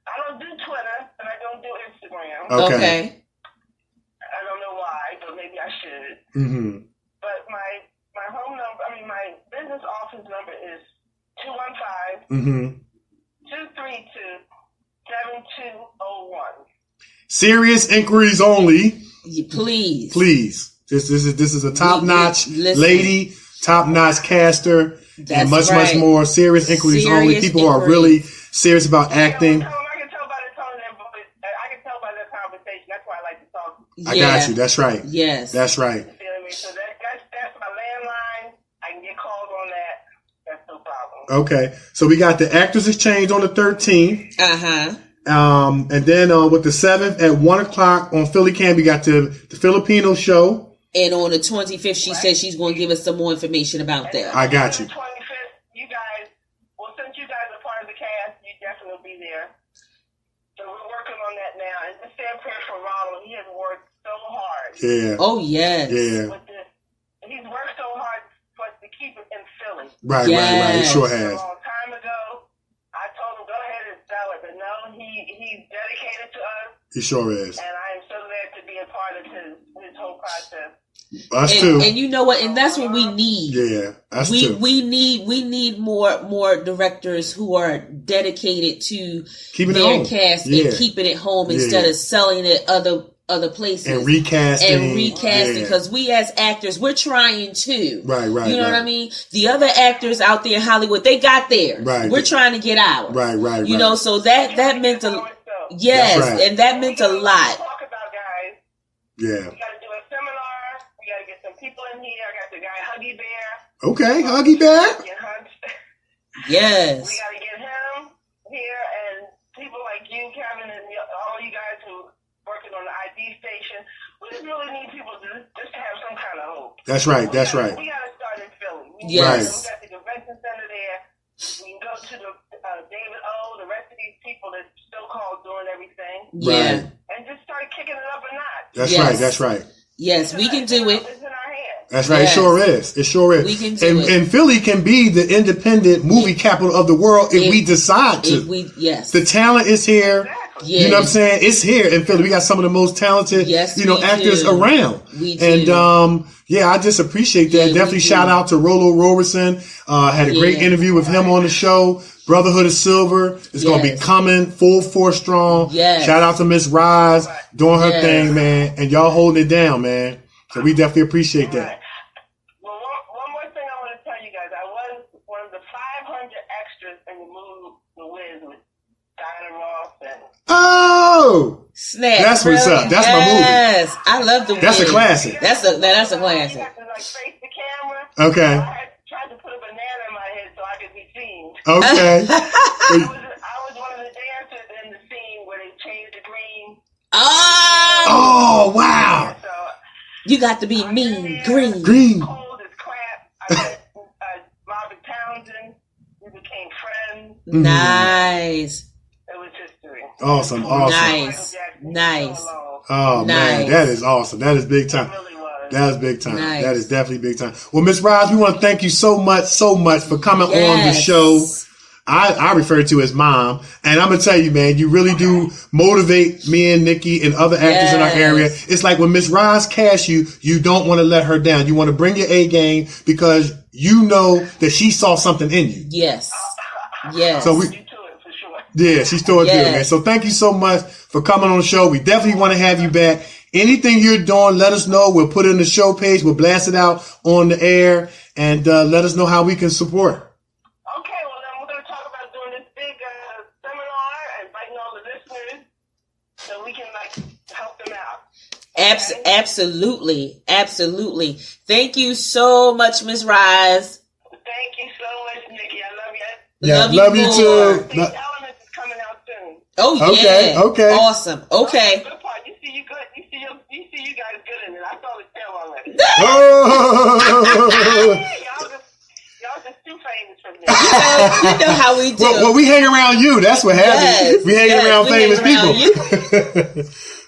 I don't do Twitter and I don't do Instagram. Okay. I don't know why, but maybe I should. Mm-hmm. But my home number, my business office number is 215 232 7201. Serious inquiries only. Please. Please. This is a top-notch lady, top-notch caster, and much more. Serious inquiries only. People who are really serious about acting. I can tell by the tone of their voice. I can tell by their conversation. That's why I like to talk. I got you. That's right. Yes. That's right. You feel me? So that's my landline. I can get calls on that. That's no problem. Okay. So we got the Actors Exchange on the 13th. Uh-huh. And then with the 7th at 1 o'clock on Philly Cam, we got the Filipino show. And on the 25th, she said she's going to give us some more information about that. I got you. On the 25th, you guys, since you guys are part of the cast, you definitely will be there. So we're working on that now. And just say a prayer for Rollo. He has worked so hard. Yeah. Oh, yes. Yeah. With this. He's worked so hard for us to keep it in Philly. Right. He sure has. A long time ago, I told him, go ahead and sell it. But no, he's dedicated to us. He sure is. And I am so glad to be a part of his whole process. Us too. And you know what? And that's what we need. Yeah, us too. We need more directors who are dedicated to keeping their cast and keeping it home instead of selling it other places and recasting because we as actors, we're trying too. Right. You know what I mean? The other actors out there in Hollywood, they got theirs. Right. We're trying to get ours. Right. You know, so that meant a and that meant a lot. Talk about guys. Yeah. We got to do a seminar. We got to get some people in here. I got the guy Huggy Bear. Okay, Huggy Bear. Yes. We got to get him here and people like you, Kevin, and all you guys who working on the ID station. We just really need people just to have some kind of hope. That's right. We got to start in Philly. Yes. We got the convention center there. We can go to the David O, the rest of these people that still called doing everything. Yeah. And just start kicking it up a notch. That's right. Yes, we can do it. It's in our hands. That's right. Yes. It sure is. We can do it. And Philly can be the independent movie capital of the world if we decide to. The talent is here. Exactly. You know what I'm saying? It's here in Philly. We got some of the most talented, actors around. We do. And I just appreciate that. Definitely shout out to Rollo-Robertson. Had a great interview with him on the show. Brotherhood of Silver is going to be coming full force strong. Yes. Shout out to Miss Roz doing her thing, man. And y'all holding it down, man. So we definitely appreciate that. Well, one more thing I want to tell you guys. I was one of the 500 extras in the movie The Wiz with Diana Ross and... Oh! Snap. That's what's up. That's my movie. Yes. I love The Wiz. That's a classic. That's a classic. You have to face the camera. Okay. I had tried to put a banana in my head so I could be seen. Okay. I was one of the dancers in the scene where they changed the green. Oh, wow. So you got to be mean. Green. Cold as crap. I met Marvin Townsend. We became friends. Nice. It was history. Awesome. Nice. Oh, man. That is awesome. That is big time. It really was. That is big time. Nice. That is definitely big time. Well, Miss Roz, we want to thank you so much for coming on the show. I refer to as Mom. And I'm going to tell you, man, you really do motivate me and Nikki and other actors in our area. It's like when Miss Roz casts you, you don't want to let her down. You want to bring your A game because you know that she saw something in you. Yes. So Yeah, she's still good, man. So thank you so much for coming on the show. We definitely want to have you back. Anything you're doing, let us know. We'll put it in the show page. We'll blast it out on the air and let us know how we can support. Okay, well, then we're going to talk about doing this big seminar and inviting all the listeners so we can, help them out. Okay? Absolutely. Thank you so much, Miss Rice. Thank you so much, Nikki. I love you. Yeah, love you too. The Elements is coming out soon. Oh, yeah. Okay. Awesome. Okay. Good part. You see you good. You see you guys good in it. I saw the tail already. Oh! Y'all just too famous for me. You know how we do. Well, we hang around you. That's what happens. We hang around famous people.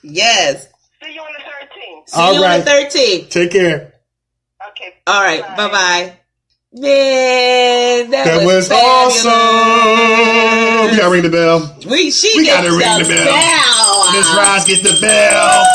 Yes. See you on the 13th. See you on the 13th. Take care. Okay. All right. Bye-bye. Man, that was awesome. We gotta ring the bell. We gotta ring the bell. Miss Roz, get the bell.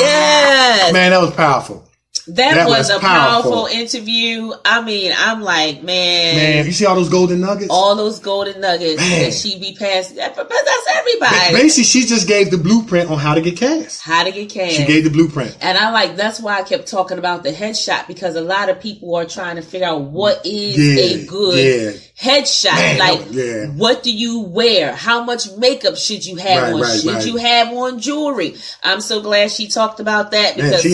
Yes. Man, that was powerful. That was a powerful interview. I mean, I'm like, man, you see all those golden nuggets? All those golden nuggets that she be passing. That's everybody. Basically, she just gave the blueprint on how to get cast. She gave the blueprint. And that's why I kept talking about the headshot, because a lot of people are trying to figure out what is a good headshot. Man, what do you wear? How much makeup should you have on? Should you have on jewelry? I'm so glad she talked about that, because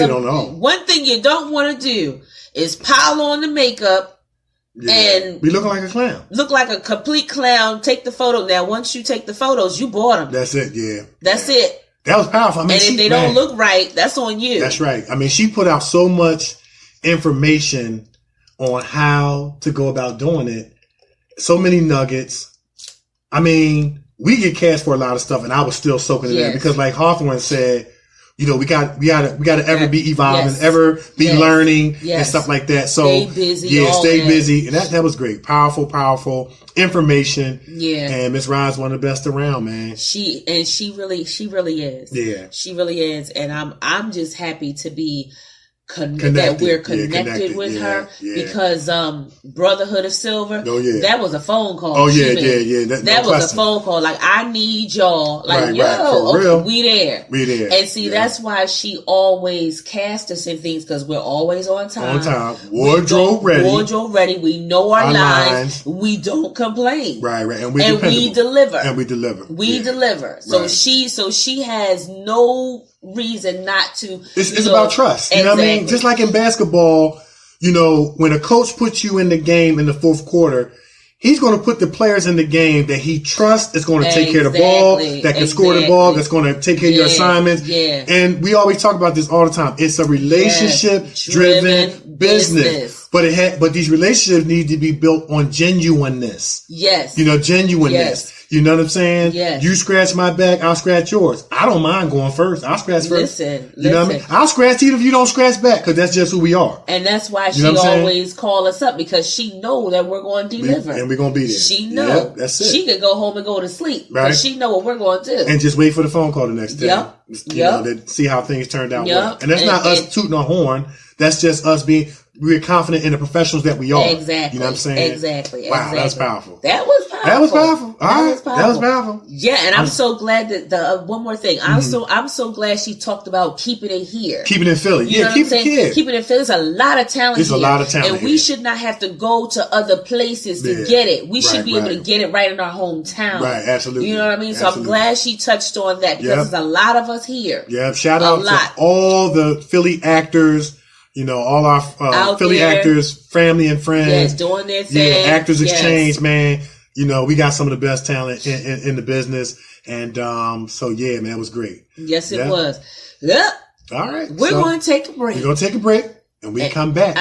one thing you don't want to do is pile on the makeup and be looking like a clown. Look like a complete clown. Take the photo. Now, once you take the photos, you bought them. That's it. Yeah. That's it. That was powerful. I mean, and if they don't look right, that's on you. That's right. I mean, she put out so much information on how to go about doing it. So many nuggets. I mean, we get cast for a lot of stuff, and I was still soaking in that, because, like Hawthorne said, you know, we got to ever be evolving, ever be learning and stuff like that. So stay busy. Stay busy, and that was great. Powerful information. Yeah, and Miss Roz, one of the best around, man. She really is. Yeah, she really is, and I'm just happy to be that we're connected with her, because Brotherhood of Silver, that was a phone call. That was a phone call. Like, I need y'all. Like, we there. And see, that's why she always cast us in things, because we're always on time. Wardrobe ready. We know our lines. We don't complain. And we deliver. We deliver. So she has no reason not to. It's about trust. You know what I mean? Just like in basketball, you know, when a coach puts you in the game in the fourth quarter, he's going to put the players in the game that he trusts is going to take care of the ball, that can score the ball, that's going to take care of your assignments. And we always talk about this all the time. It's a relationship-driven business. But these relationships need to be built on genuineness. Yes. You know, genuineness. You know what I'm saying? Yes. You scratch my back, I'll scratch yours. I don't mind going first. I'll scratch first. You know what I mean? I'll scratch even if you don't scratch back, because that's just who we are. And that's why she always call us up, because she know that we're going to deliver. And we're going to be there. She know. Yep, that's it. She could go home and go to sleep. Right. But she know what we're going to do. And just wait for the phone call the next day. You know, to see how things turned out. Well. And that's not us tooting our horn. That's just us we're confident in the professionals that we are. Exactly. You know what I'm saying? Exactly. Wow, that's powerful. That was powerful. That was powerful. Yeah, and I'm so glad that one more thing. I'm so glad she talked about keeping it here. Keeping it in Philly. You know keep it here. Keeping it in Philly. There's a lot of talent here. And we should not have to go to other places to get it. We should be able to get it right in our hometown. Right, absolutely. You know what I mean? So I'm glad she touched on that, because there's a lot of us here. Yeah, shout out to all the Philly actors. You know, all our Philly actors, family and friends. Yes, doing their thing. Yeah, Actors Exchange, man. You know, we got some of the best talent in the business. And so, yeah, man, it was great. Yes, it was. Yep. All right. We're going to take a break. We're going to take a break. And we come back.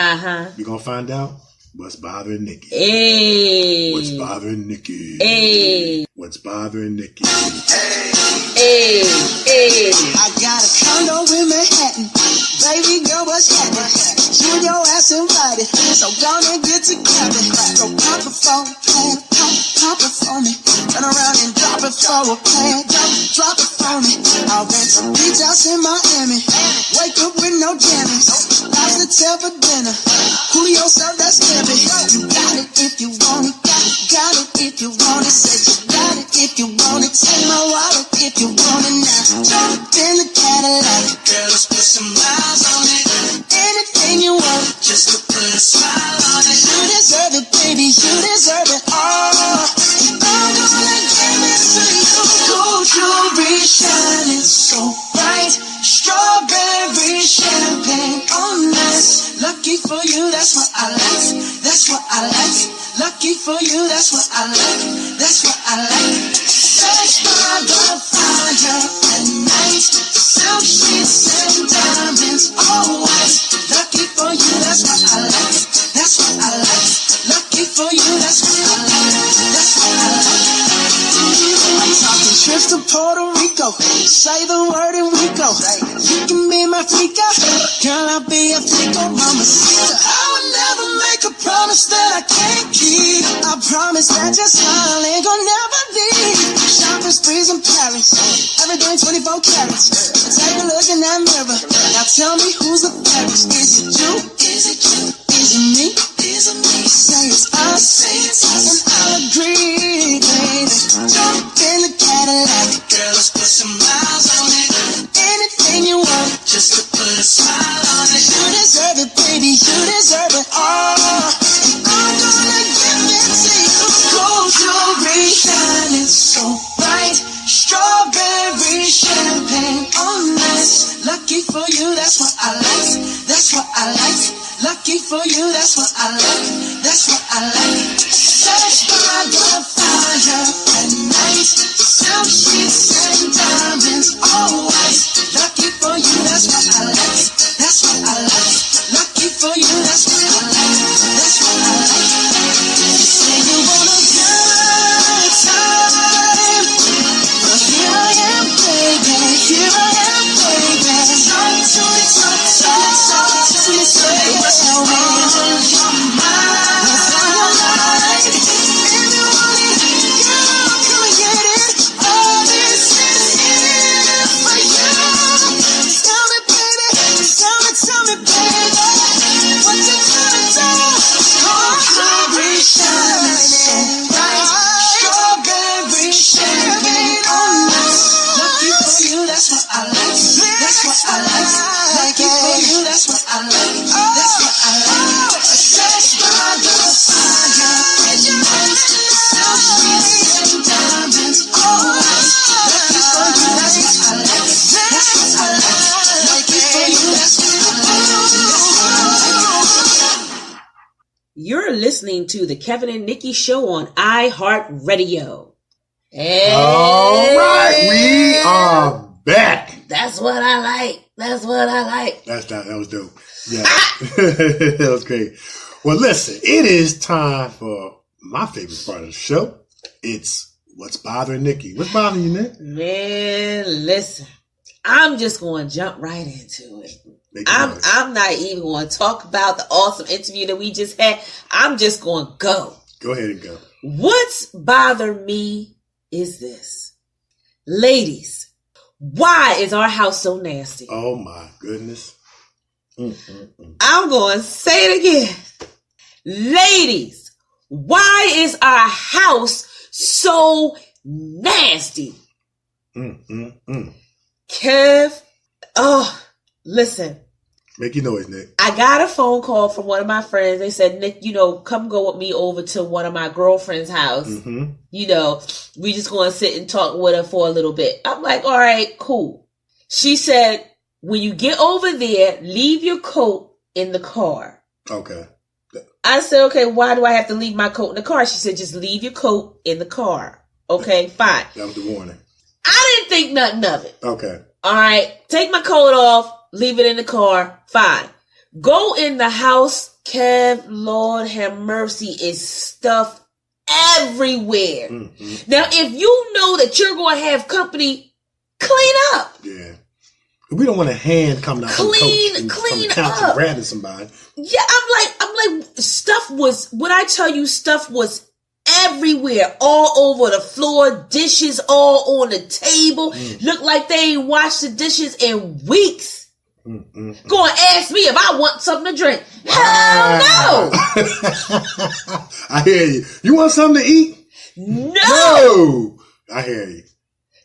We're going to find out what's bothering Nikki. Hey. What's bothering Nikki? Hey. What's bothering Nikki? Hey. Hey. I got a condo in Manhattan. Baby girl, what's happening? You and your ass invited, so gonna get together. Go pop it for a plan, pop it for me. Turn around and drop it for a plan, drop it for me. I'll rent some beach house in Miami. Wake up with no jammies. Lobster tail for dinner. Julio served that scampi. You got it if you want it. Got it if you want it. Said you got it if you want it. Take my wallet if you want it now. Jump in the Cadillac. Girl, let's put some miles on it. Anything you want, just to put a smile on it. You deserve it, baby. You deserve it all. I'm gonna give it to you. Gold jewelry shining so bright. Strawberry champagne on us. Lucky for you, that's what I like. That's what I like. Lucky for you, that's what I like. That's what I like. Sex by the fire at night. Silk sheets and diamonds, all white. Lucky for you, that's what I like. That's what I like. Lucky for you, that's what I like. That's what I like. I'm talking trips to Puerto Rico. Say the word and we go. You can be my flica. Girl, I'll be a flico, mamacita. I would never make a promise that I can't keep. I promise that your smile ain't gonna never leave. Shopping sprees in Paris. Everything 24 carats. Take a look in that mirror. Now tell me who's the fairest? Is it you? Is it you? Is it me? Is it me? Say it's us. Say it's us. And I'll agree, baby. Jump in the Cadillac. Girl, let's put some miles on it. Anything you want, just to put a smile on it. You deserve it, baby. You deserve it all. And I'm gonna give it to you. Gold jewelry shining so bright. Strawberry champagne on ice. Lucky for you, that's what I like. That's what I like. Lucky for you, that's what I like. That's what I like. Search by the fire at night. Silk sheets and diamonds, all white. Lucky for you, that's what I like. That's what I like. Lucky for you, that's what I like. That's what I like. You say you want a good time, but here I am, baby. Here I am, baby. Talk to me, talk to me, talk to me. Say what's on your mind. What's on your mind? If you want it, girl, come and get it. All this is here for you. Tell me, baby. Tell me, baby. What you gonna do? Strawberry shining so bright. Strawberry champagne on ice. Lucky for you, that's what I like. That's what I like. Lucky for you, that's what I like. That's what I like. Sex by the fire at night. Silk sheets and diamonds, all white. Lucky for you, that's what I like. That's what I like. Lucky for you, that's what I like. That's what I like. You're listening to the Kevin and Nikki Show on iHeartRadio. All right, we are back. That's what I like. That's what I like. That was dope. Yeah, that was great. Well, listen, it is time for my favorite part of the show. It's What's Bothering Nikki. What's bothering you, Nick? Man, listen, I'm just going to jump right into it. I'm not even going to talk about the awesome interview that we just had. I'm just going to go. Go ahead and go. What's bothering me is this. Ladies, why is our house so nasty? Oh, my goodness. I'm going to say it again. Ladies, why is our house so nasty? Kev, listen. Make your noise, Nick. I got a phone call from one of my friends. They said, Nick, come go with me over to one of my girlfriend's house. We just going to sit and talk with her for a little bit. I'm like, all right, cool. She said, when you get over there, leave your coat in the car. Okay. I said, okay, why do I have to leave my coat in the car? She said, just leave your coat in the car. Okay, fine. That was the warning. I didn't think nothing of it. Okay. All right, take my coat off, leave it in the car, fine. Go in the house, Kev, Lord have mercy, is stuff everywhere. Now, if you know that you're going to have company, clean up. Yeah. We don't want a hand coming out from the couch and grabbing somebody. Yeah, I'm like, stuff was, when I tell you stuff was everywhere, all over the floor, dishes all on the table. Looked like they ain't washed the dishes in weeks. Go and ask me if I want something to drink. Wow. Hell no. I hear you. You want something to eat? No. I hear you.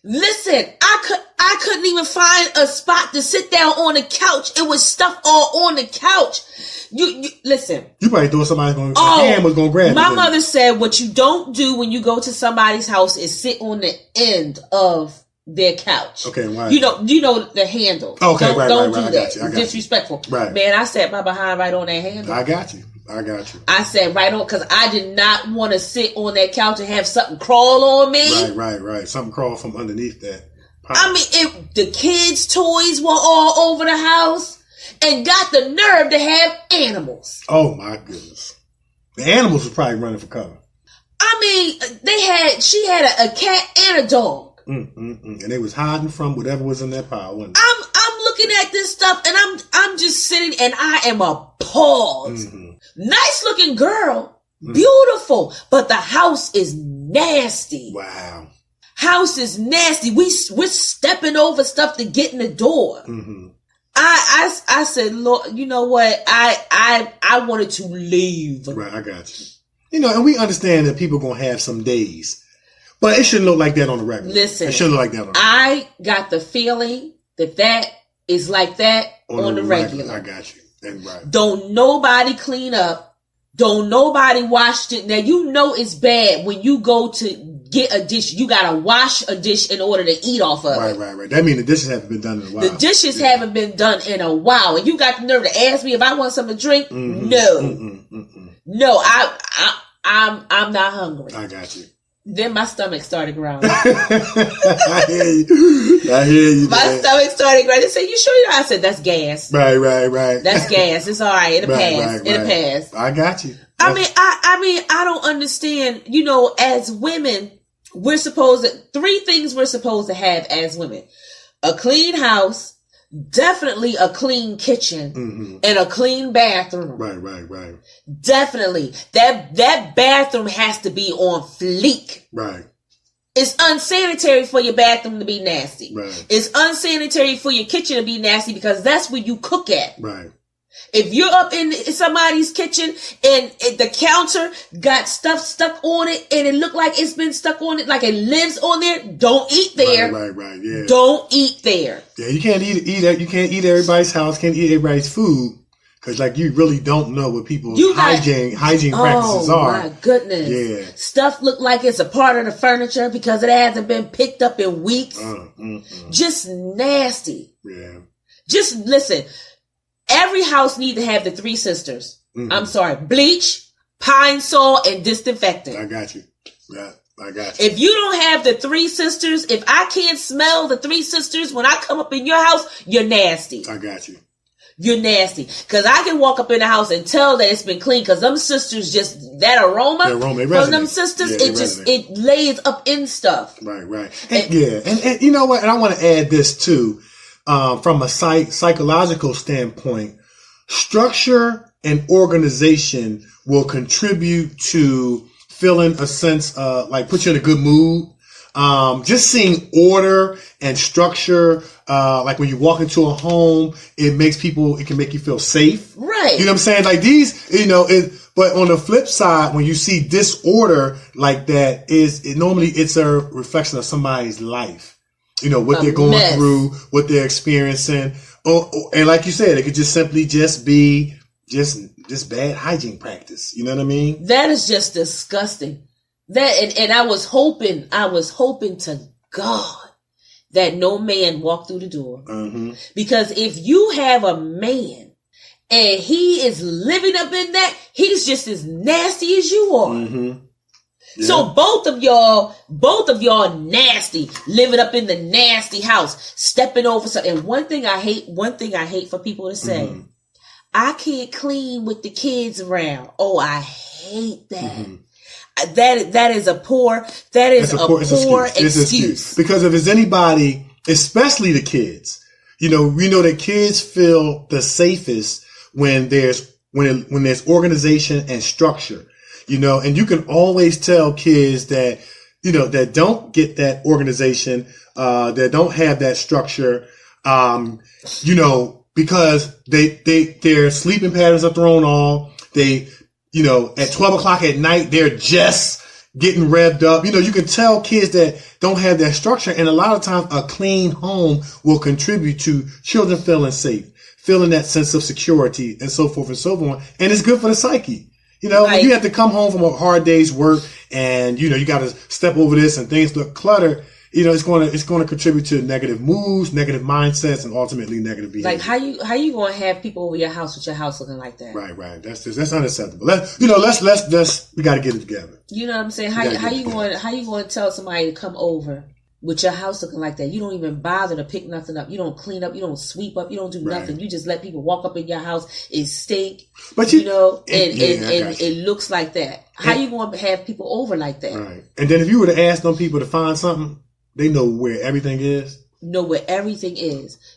Listen, I couldn't even find a spot to sit down on the couch. It was stuff all on the couch. You listen. You probably thought somebody's going to, hand was going to grab it. My mother said what you don't do when you go to somebody's house is sit on the end of their couch. Okay, why? You know the handle. Okay, don't right. do I that. got you. Disrespectful. Right. Man, I sat my behind right on that handle. I got you. I sat right on, because I did not want to sit on that couch and have something crawl on me. Right. Something crawl from underneath that. I mean, the kids' toys were all over the house and got the nerve to have animals. Oh my goodness. The animals were probably running for cover. I mean, she had a cat and a dog. And they was hiding from whatever was in that pile, wasn't it? I'm looking at this stuff and I'm just sitting and I am appalled. Nice looking girl. Beautiful. But the house is nasty. Wow. House is nasty. We're stepping over stuff to get in the door. I said, Lord, you know what? I wanted to leave. Right, I got you. You know, and we understand that people are going to have some days, but it shouldn't look like that on the regular. Listen, it shouldn't look like that on the regular. I got the feeling that is like that on the regular. I got you. And right. Don't nobody clean up. Don't nobody wash it. Now, you know it's bad when you go to get a dish. You got to wash a dish in order to eat off of it. Right. That means the dishes haven't been done in a while. The dishes haven't been done in a while. And you got the nerve to ask me if I want something to drink? Mm-hmm. No. No, I'm not hungry. I got you. Then my stomach started growling. I hear you. My stomach started growling. They said, "You sure you know?" I said, "That's gas." Right. That's gas. It's all right. It'll pass. It'll pass. I got you. I mean, I don't understand. You know, as women, we're supposed to, 3 things we're supposed to have as women: a clean house, definitely a clean kitchen, and a clean bathroom. Right. Definitely. That bathroom has to be on fleek. Right. It's unsanitary for your bathroom to be nasty. Right. It's unsanitary for your kitchen to be nasty because that's where you cook at. Right. If you're up in somebody's kitchen and the counter got stuff stuck on it and it looked like it's been stuck on it, like it lives on there, don't eat there. Right. Yeah. Don't eat there. Yeah, you can't eat. You can't eat everybody's house. Can't eat everybody's food because, like, you really don't know what people's hygiene practices are. Oh my goodness! Yeah, stuff look like it's a part of the furniture because it hasn't been picked up in weeks. Just nasty. Yeah. Just listen. Every house needs to have the 3 sisters. I'm sorry. Bleach, Pine Sol, and disinfectant. I got you. Yeah, I got you. If you don't have the 3 sisters, if I can't smell the 3 sisters when I come up in your house, you're nasty. I got you. You're nasty. Because I can walk up in the house and tell that it's been clean because them sisters just, that aroma from them sisters, it lays up in stuff. Right. And you know what? And I want to add this too. From a psychological standpoint, structure and organization will contribute to feeling a sense of, like, put you in a good mood. Just seeing order and structure, like when you walk into a home, it can make you feel safe. Right. You know what I'm saying? Like these, but on the flip side, when you see disorder like that, normally it's a reflection of somebody's life. You know, what they're going through, what they're experiencing. And like you said, it could just simply be bad hygiene practice. You know what I mean? That is just disgusting. And I was hoping to God that no man walked through the door. Because if you have a man and he is living up in that, he's just as nasty as you are. Yeah. So both of y'all nasty, living up in the nasty house, stepping over something. And one thing I hate for people to say, I can't clean with the kids around. Oh, I hate that. That is a poor excuse. Because if it's anybody, especially the kids, we know that kids feel the safest when there's organization and structure. And you can always tell kids that, that don't get that organization, that don't have that structure, because their sleeping patterns are thrown off. They, at 12 o'clock at night, they're just getting revved up. You can tell kids that don't have that structure. And a lot of times a clean home will contribute to children feeling safe, feeling that sense of security and so forth and so on. And it's good for the psyche. When you have to come home from a hard day's work and, you got to step over this and things look cluttered, it's going to contribute to negative moods, negative mindsets, and ultimately negative behavior. Like how you going to have people over your house with your house looking like that? Right. That's unacceptable. We got to get it together. You know what I'm saying? How you going to tell somebody to come over with your house looking like that? You don't even bother to pick nothing up. You don't clean up. You don't sweep up. You don't do nothing. You just let people walk up in your house. It stink. But and it looks like that. How you going to have people over like that? Right. And then if you were to ask them people to find something, they know where everything is.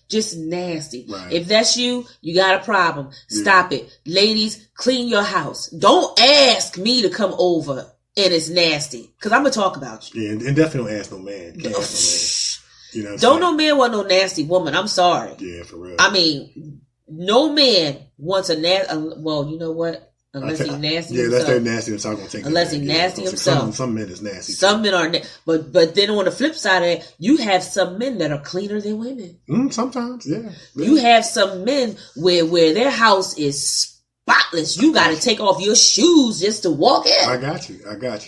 Just nasty. Right. If that's you got a problem. Stop it. Ladies, clean your house. Don't ask me to come over and it's nasty. Because I'm going to talk about you. Yeah, and definitely don't ask no man. Can't ask You know, don't no man want no nasty woman. I'm sorry. Yeah, for real. I mean, no man wants a nasty. Well, you know what? Unless he's nasty. Yeah, himself. that's nasty. So I'm gonna take. Unless he's nasty himself. Some men is nasty. Some men are, but then on the flip side of it, you have some men that are cleaner than women. Sometimes, yeah. You have some men where their house is spotless. You got to take off your shoes just to walk in. I got you.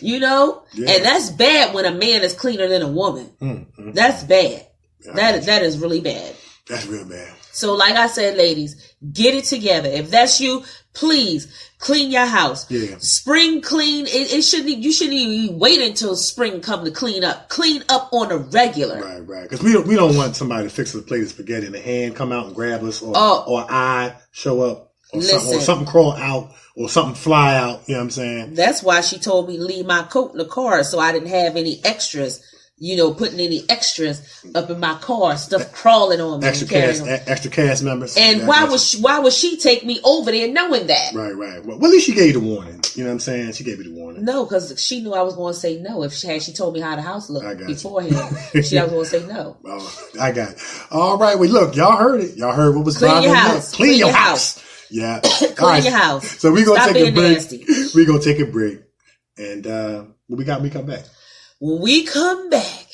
You know, yeah. And that's bad when a man is cleaner than a woman. That's bad. That is really bad. That's real bad. So, like I said, ladies, get it together. If that's you, please clean your house. Yeah. Spring clean. You shouldn't even wait until spring come to clean up. Clean up on a regular. Right. Because we don't want somebody to fix a plate of spaghetti and a hand come out and grab us, or an eye show up, or something crawl out, or something fly out. You know what I'm saying? That's why she told me to leave my coat in the car so I didn't have any extras. You know, putting any extras up in my car, stuff crawling on me, extra cast members. And why would she take me over there knowing that? Right. Well, at least she gave you the warning. You know what I'm saying? She gave you the warning. No, because she knew I was going to say no. If she told me how the house looked beforehand, I was going to say no. Oh, I got it. All right. Well, look, y'all heard it. Y'all heard what was clean your house. Clean your house. Yeah. Clean your house. So we're gonna take a break. Nasty. We're gonna take a break, and what we got? We come back. When we come back,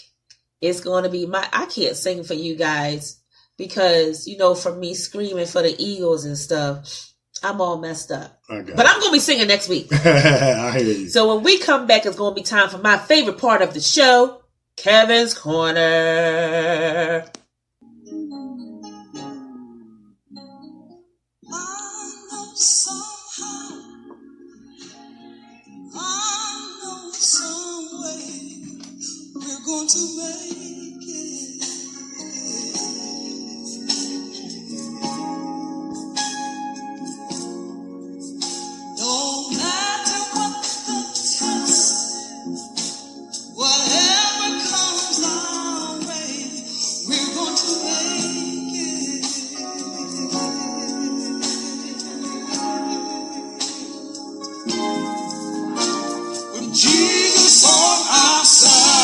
it's going to be I can't sing for you guys because, you know, for me screaming for the Eagles and stuff, I'm all messed up. Okay. But I'm going to be singing next week. I hear you. So when we come back, it's going to be time for my favorite part of the show, Kevin's Corner. We're going to make it. No matter what the test, whatever comes our way, we're going to make it. With Jesus on our side,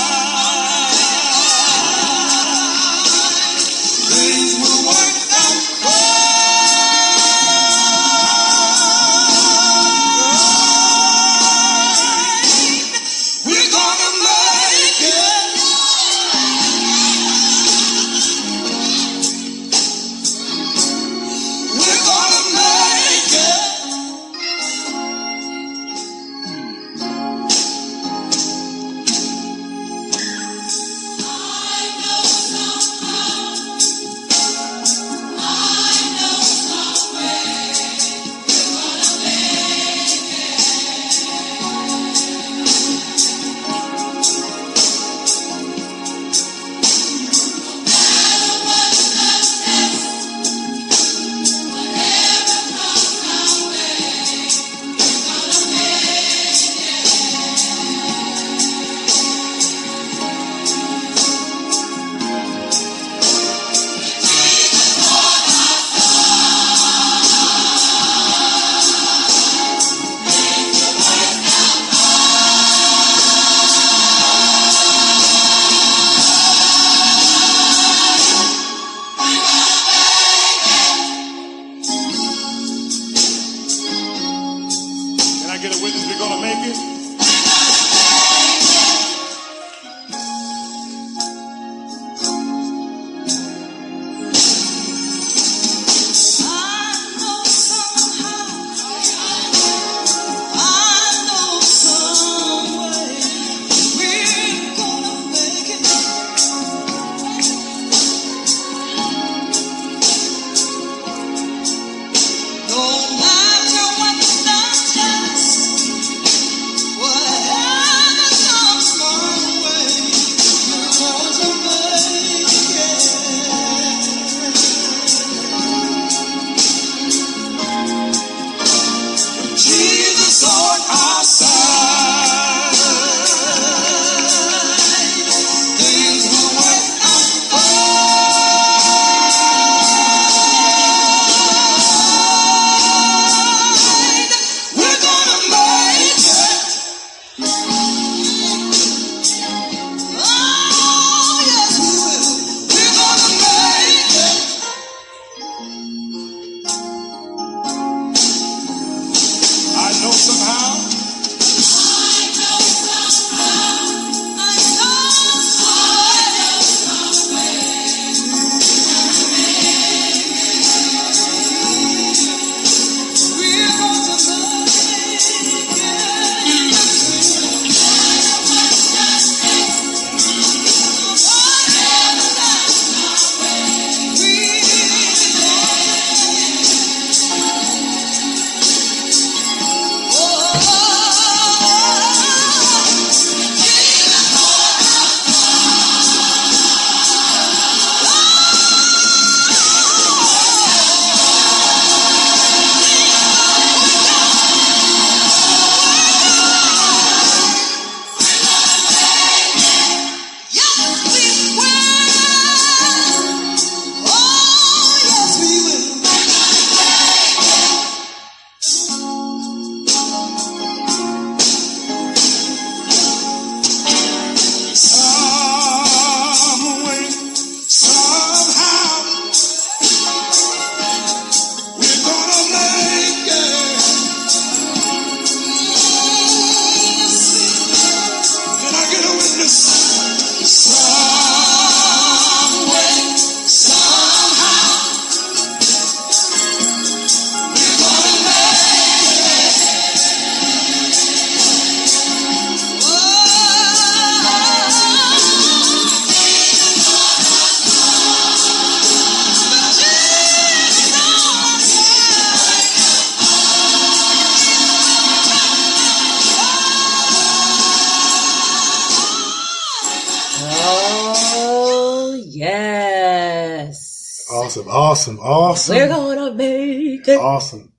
Awesome. We're gonna make it. Awesome.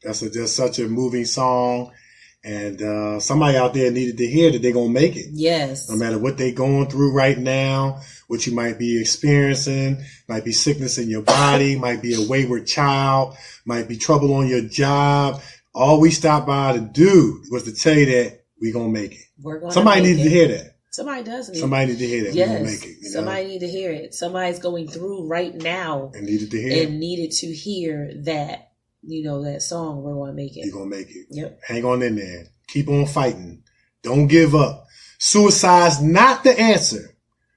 That's just such a moving song. And somebody out there needed to hear that they're going to make it. Yes. No matter what they're going through right now, what you might be experiencing, might be sickness in your body, might be a wayward child, might be trouble on your job. All we stopped by to do was to tell you that we're going to make it. Somebody needed to hear that. Somebody does. Somebody need to hear that. Yes. We're going to make it. Somebody need to hear it. Somebody's going through right now. And needed to hear and needed to hear that, that song, We're Gonna Make It. You're going to make it. Yep. Hang on in there. Keep on fighting. Don't give up. Suicide's not the answer.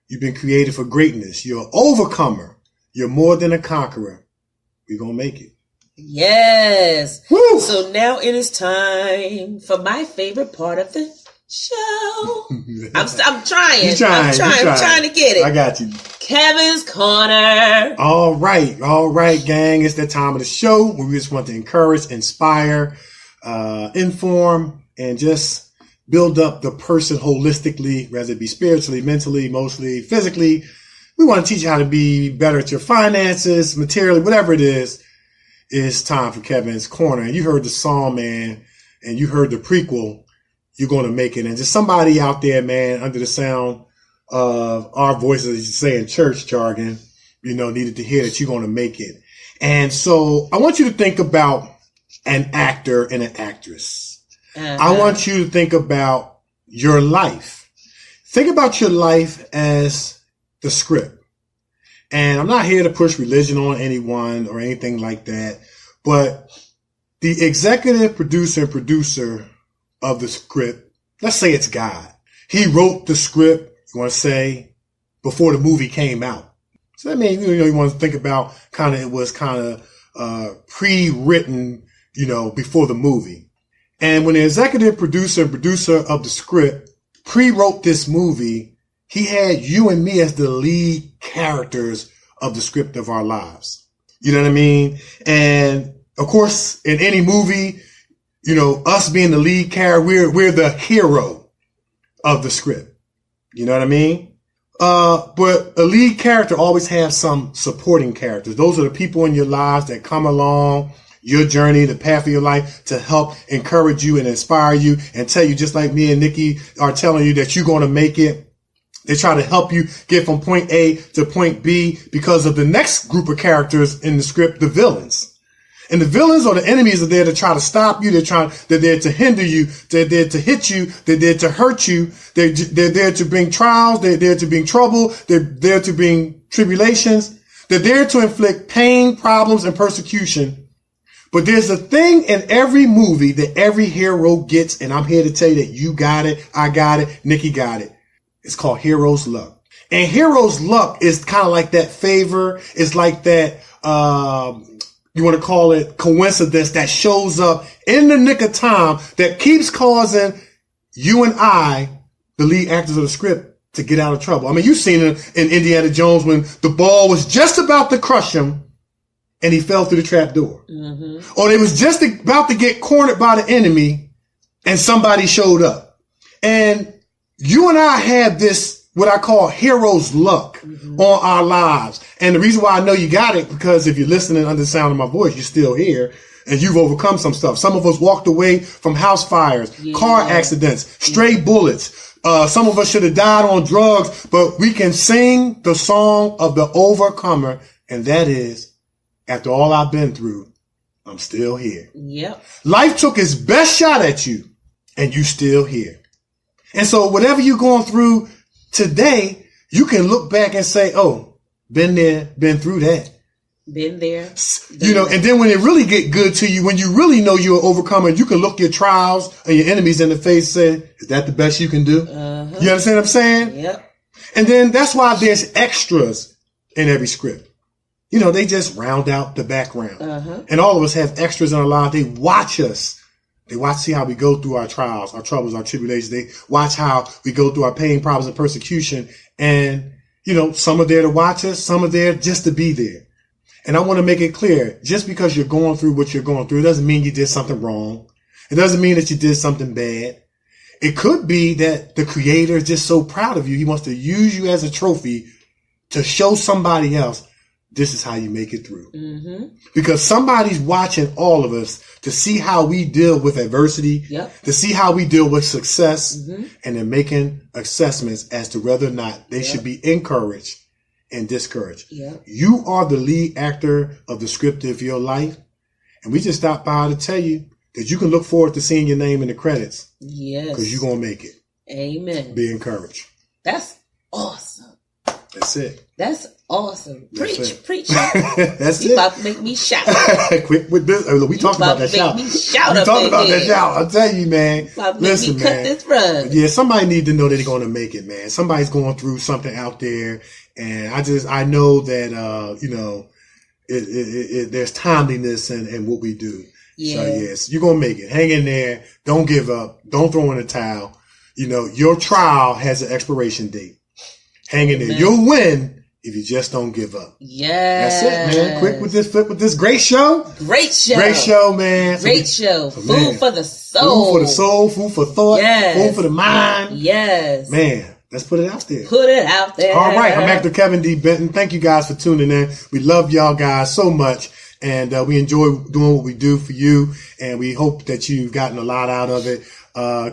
You've been created for greatness. You're an overcomer. You're more than a conqueror. We're going to make it. Yes. Woo! So now it is time for my favorite part of the show. I'm trying. I'm trying to get it. I got you. Kevin's Corner. All right, gang. It's that time of the show where we just want to encourage, inspire, inform, and just build up the person holistically, whether it be spiritually, mentally, emotionally, physically. We want to teach you how to be better at your finances, materially, whatever it is. It's time for Kevin's Corner. And you heard the song, man, and you heard the prequel, You're Going to Make It. And just somebody out there, man, under the sound of our voices, as you say in church jargon, needed to hear that you're going to make it. And so I want you to think about an actor and an actress. I want you to think about your life. Think about your life as the script. And I'm not here to push religion on anyone or anything like that, but the executive producer of the script, let's say it's God. He wrote the script, you want to say, before the movie came out. So that means, you want to think about it was pre-written, before the movie. And when the executive producer of the script pre-wrote this movie, he had you and me as the lead characters of the script of our lives. You know what I mean? And of course, in any movie, us being the lead character, we're the hero of the script. You know what I mean? But a lead character always has some supporting characters. Those are the people in your lives that come along your journey, the path of your life, to help encourage you and inspire you and tell you, just like me and Nikki are telling you, that you're going to make it. They try to help you get from point A to point B because of the next group of characters in the script, the villains. And the villains or the enemies are there to try to stop you. They're there to hinder you. They're there to hit you. They're there to hurt you. They're there to bring trials. They're there to bring trouble. They're there to bring tribulations. They're there to inflict pain, problems, and persecution. But there's a thing in every movie that every hero gets, and I'm here to tell you that you got it, I got it, Nikki got it. It's called hero's luck. And hero's luck is kind of like that favor. It's like that, you want to call it coincidence that shows up in the nick of time that keeps causing you and I, the lead actors of the script, to get out of trouble. I mean, you've seen it in Indiana Jones when the ball was just about to crush him and he fell through the trap door. Mm-hmm. Or they was just about to get cornered by the enemy and somebody showed up. And you and I have this, what I call hero's luck on our lives. And the reason why I know you got it, because if you're listening under the sound of my voice, you're still here and you've overcome some stuff. Some of us walked away from house fires, car accidents, stray bullets. Some of us should have died on drugs, but we can sing the song of the overcomer. And that is, after all I've been through, I'm still here. Yep. Life took its best shot at you and you still here. And so whatever you're going through today, you can look back and say, oh, been there, been through that. Been there. And then when it really get good to you, when you really know you're an overcomer, you can look your trials and your enemies in the face and say, is that the best you can do? Uh-huh. You understand what I'm saying? Yep. And then that's why there's extras in every script. They just round out the background. Uh-huh. And all of us have extras in our lives. They watch us. They watch, see how we go through our trials, our troubles, our tribulations. They watch how we go through our pain, problems, and persecution. And, some are there to watch us. Some are there just to be there. And I want to make it clear, just because you're going through what you're going through, it doesn't mean you did something wrong. It doesn't mean that you did something bad. It could be that the Creator is just so proud of you. He wants to use you as a trophy to show somebody else this is how you make it through. Because somebody's watching all of us to see how we deal with adversity, to see how we deal with success, and they're making assessments as to whether or not they should be encouraged and discouraged. You are the lead actor of the script of your life. And we just stopped by to tell you that you can look forward to seeing your name in the credits. Because you're going to make it. Amen. Be encouraged. That's awesome. That's it. That's awesome. That's Preach. That's You it. about to make me shout. Quick with this. We talked about that shout. Me shout We up talked in about that here. shout. I'll tell you, man. Listen, me cut man. this rug. Yeah, somebody need to know that they're going to make it, man. Somebody's going through something out there, and I know that there's timeliness in what we do. So yes, you're going to make it. Hang in there. Don't give up. Don't throw in the towel. Your trial has an expiration date. Hang in there. You'll win if you just don't give up. Yes. That's it, man. Quick with this great show. Great show. Great show, man. Great show. So, Food for the soul. Food for the soul. Food for thought. Yes. Food for the mind. Yes. Man, let's put it out there. Put it out there. All right. I'm actor Kevin-D-Benton. Thank you guys for tuning in. We love y'all guys so much. And we enjoy doing what we do for you. And we hope that you've gotten a lot out of it.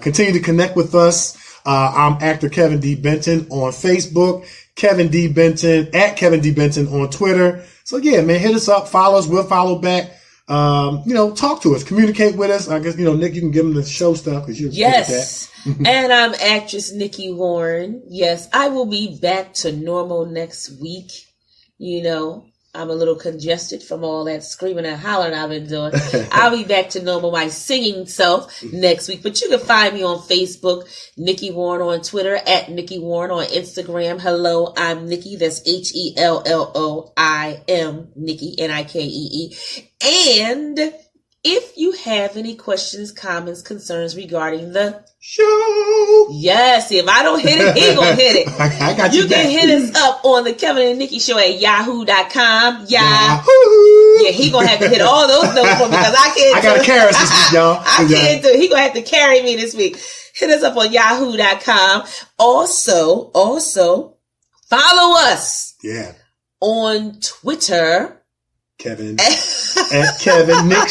Continue to connect with us. I'm actor Kevin-D-Benton on Facebook. Kevin D. Benton at Kevin D. Benton on Twitter. So yeah, man, hit us up, follow us, we'll follow back. Talk to us, communicate with us. I guess, Nick, you can give them the show stuff because you're good at that. And I'm actress-Nikee-Warren. Yes, I will be back to normal next week. I'm a little congested from all that screaming and hollering I've been doing. I'll be back to normal, my singing self next week. But you can find me on Facebook, Nikee Warren on Twitter, at Nikee Warren on Instagram. Hello, I'm Nikee. That's HELLOIM, Nikee, Nikee. And if you have any questions, comments, concerns regarding the show, yes, if I don't hit it, he gonna hit it. I got you. You can hit us up on the Kevin and Nikee Show at yahoo.com. Yahoo. Yeah, he gonna have to hit all those numbers for me because I can't. I got to carry us this week, y'all. I can't do it. He gonna have to carry me this week. Hit us up on yahoo.com. Also, follow us. Yeah. On Twitter. Kevin at Kevin-Nikee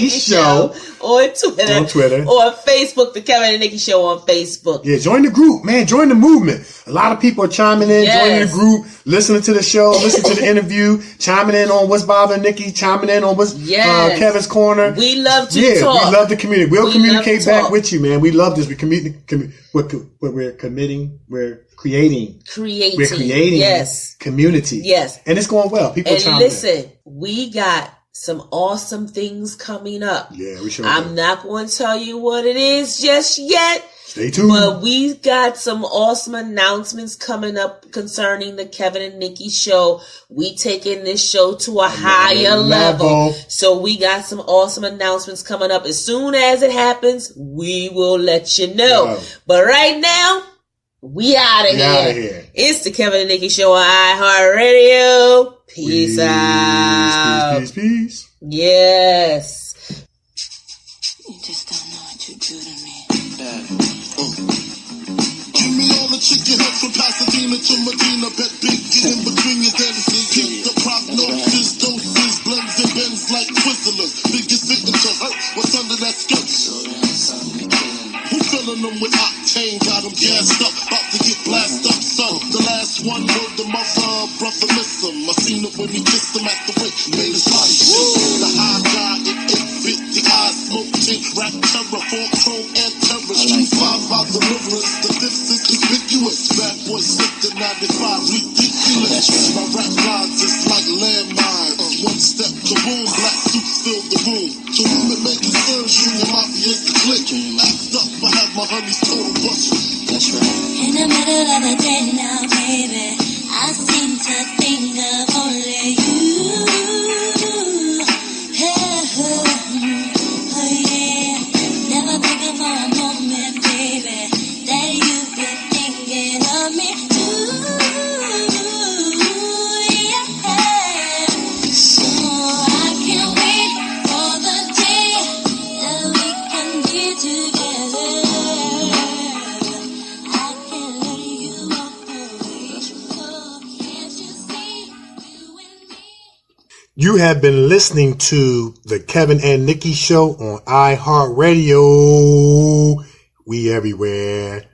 Show on Twitter. On Facebook, the Kevin and Nikee Show on Facebook. Yeah, join the group, man. Join the movement. A lot of people are chiming in, joining the group, listening to the show, listening to the interview, chiming in on what's bothering Nikee, chiming in on what's Kevin's corner. We love to talk. We love the community. We'll communicate back with you, man. We love this. We're creating. We're creating community. Yes. And it's going well. People are chiming in. Listen, we got some awesome things coming up. Yeah, we sure I'm not going to tell you what it is just yet. Stay tuned. But we've got some awesome announcements coming up concerning the Kevin and Nikee Show. We taking this show to a higher level. So we got some awesome announcements coming up. As soon as it happens, we will let you know. Wow. But right now, we out of here. It's the Kevin and Nikee Show on iHeartRadio. Peace out. Peace. Yes. You just don't know what you do to me. Give me all the chicken heads from Pasadena to Medina. Bet big, get in between your dentist. Keep the prognosis, doses, blends and bends like Twizzlers. Biggest signature hurt, what's under that skirt? Who filling them with octane? Got them gassed up, about to get blasted up, son. The last one word the mother, brother miss him. I seen it when he kissed him at the wake, made his body shit. The high guy, it fit the eyes, smoke, tint, rap, terror, form, chrome, and terror. Street 5 by deliverance, the difference is conspicuous. Bad boy slipped in 95, ridiculous. My rap lines just like landmines. One step, kaboom, black suits fill the room. So women making serves, junior mafia is the click. Act up, I have my honey's total bust. That's right. In the middle of the day now, baby, I seem to think of only you. Oh yeah, never think of for a moment, baby, that you've been thinking of me too. Yeah, so I can't wait for the day that we can be together. I can't let you walk away. Oh, can't you see? You have been listening to the Kevin and Nikki Show on iHeartRadio. We everywhere.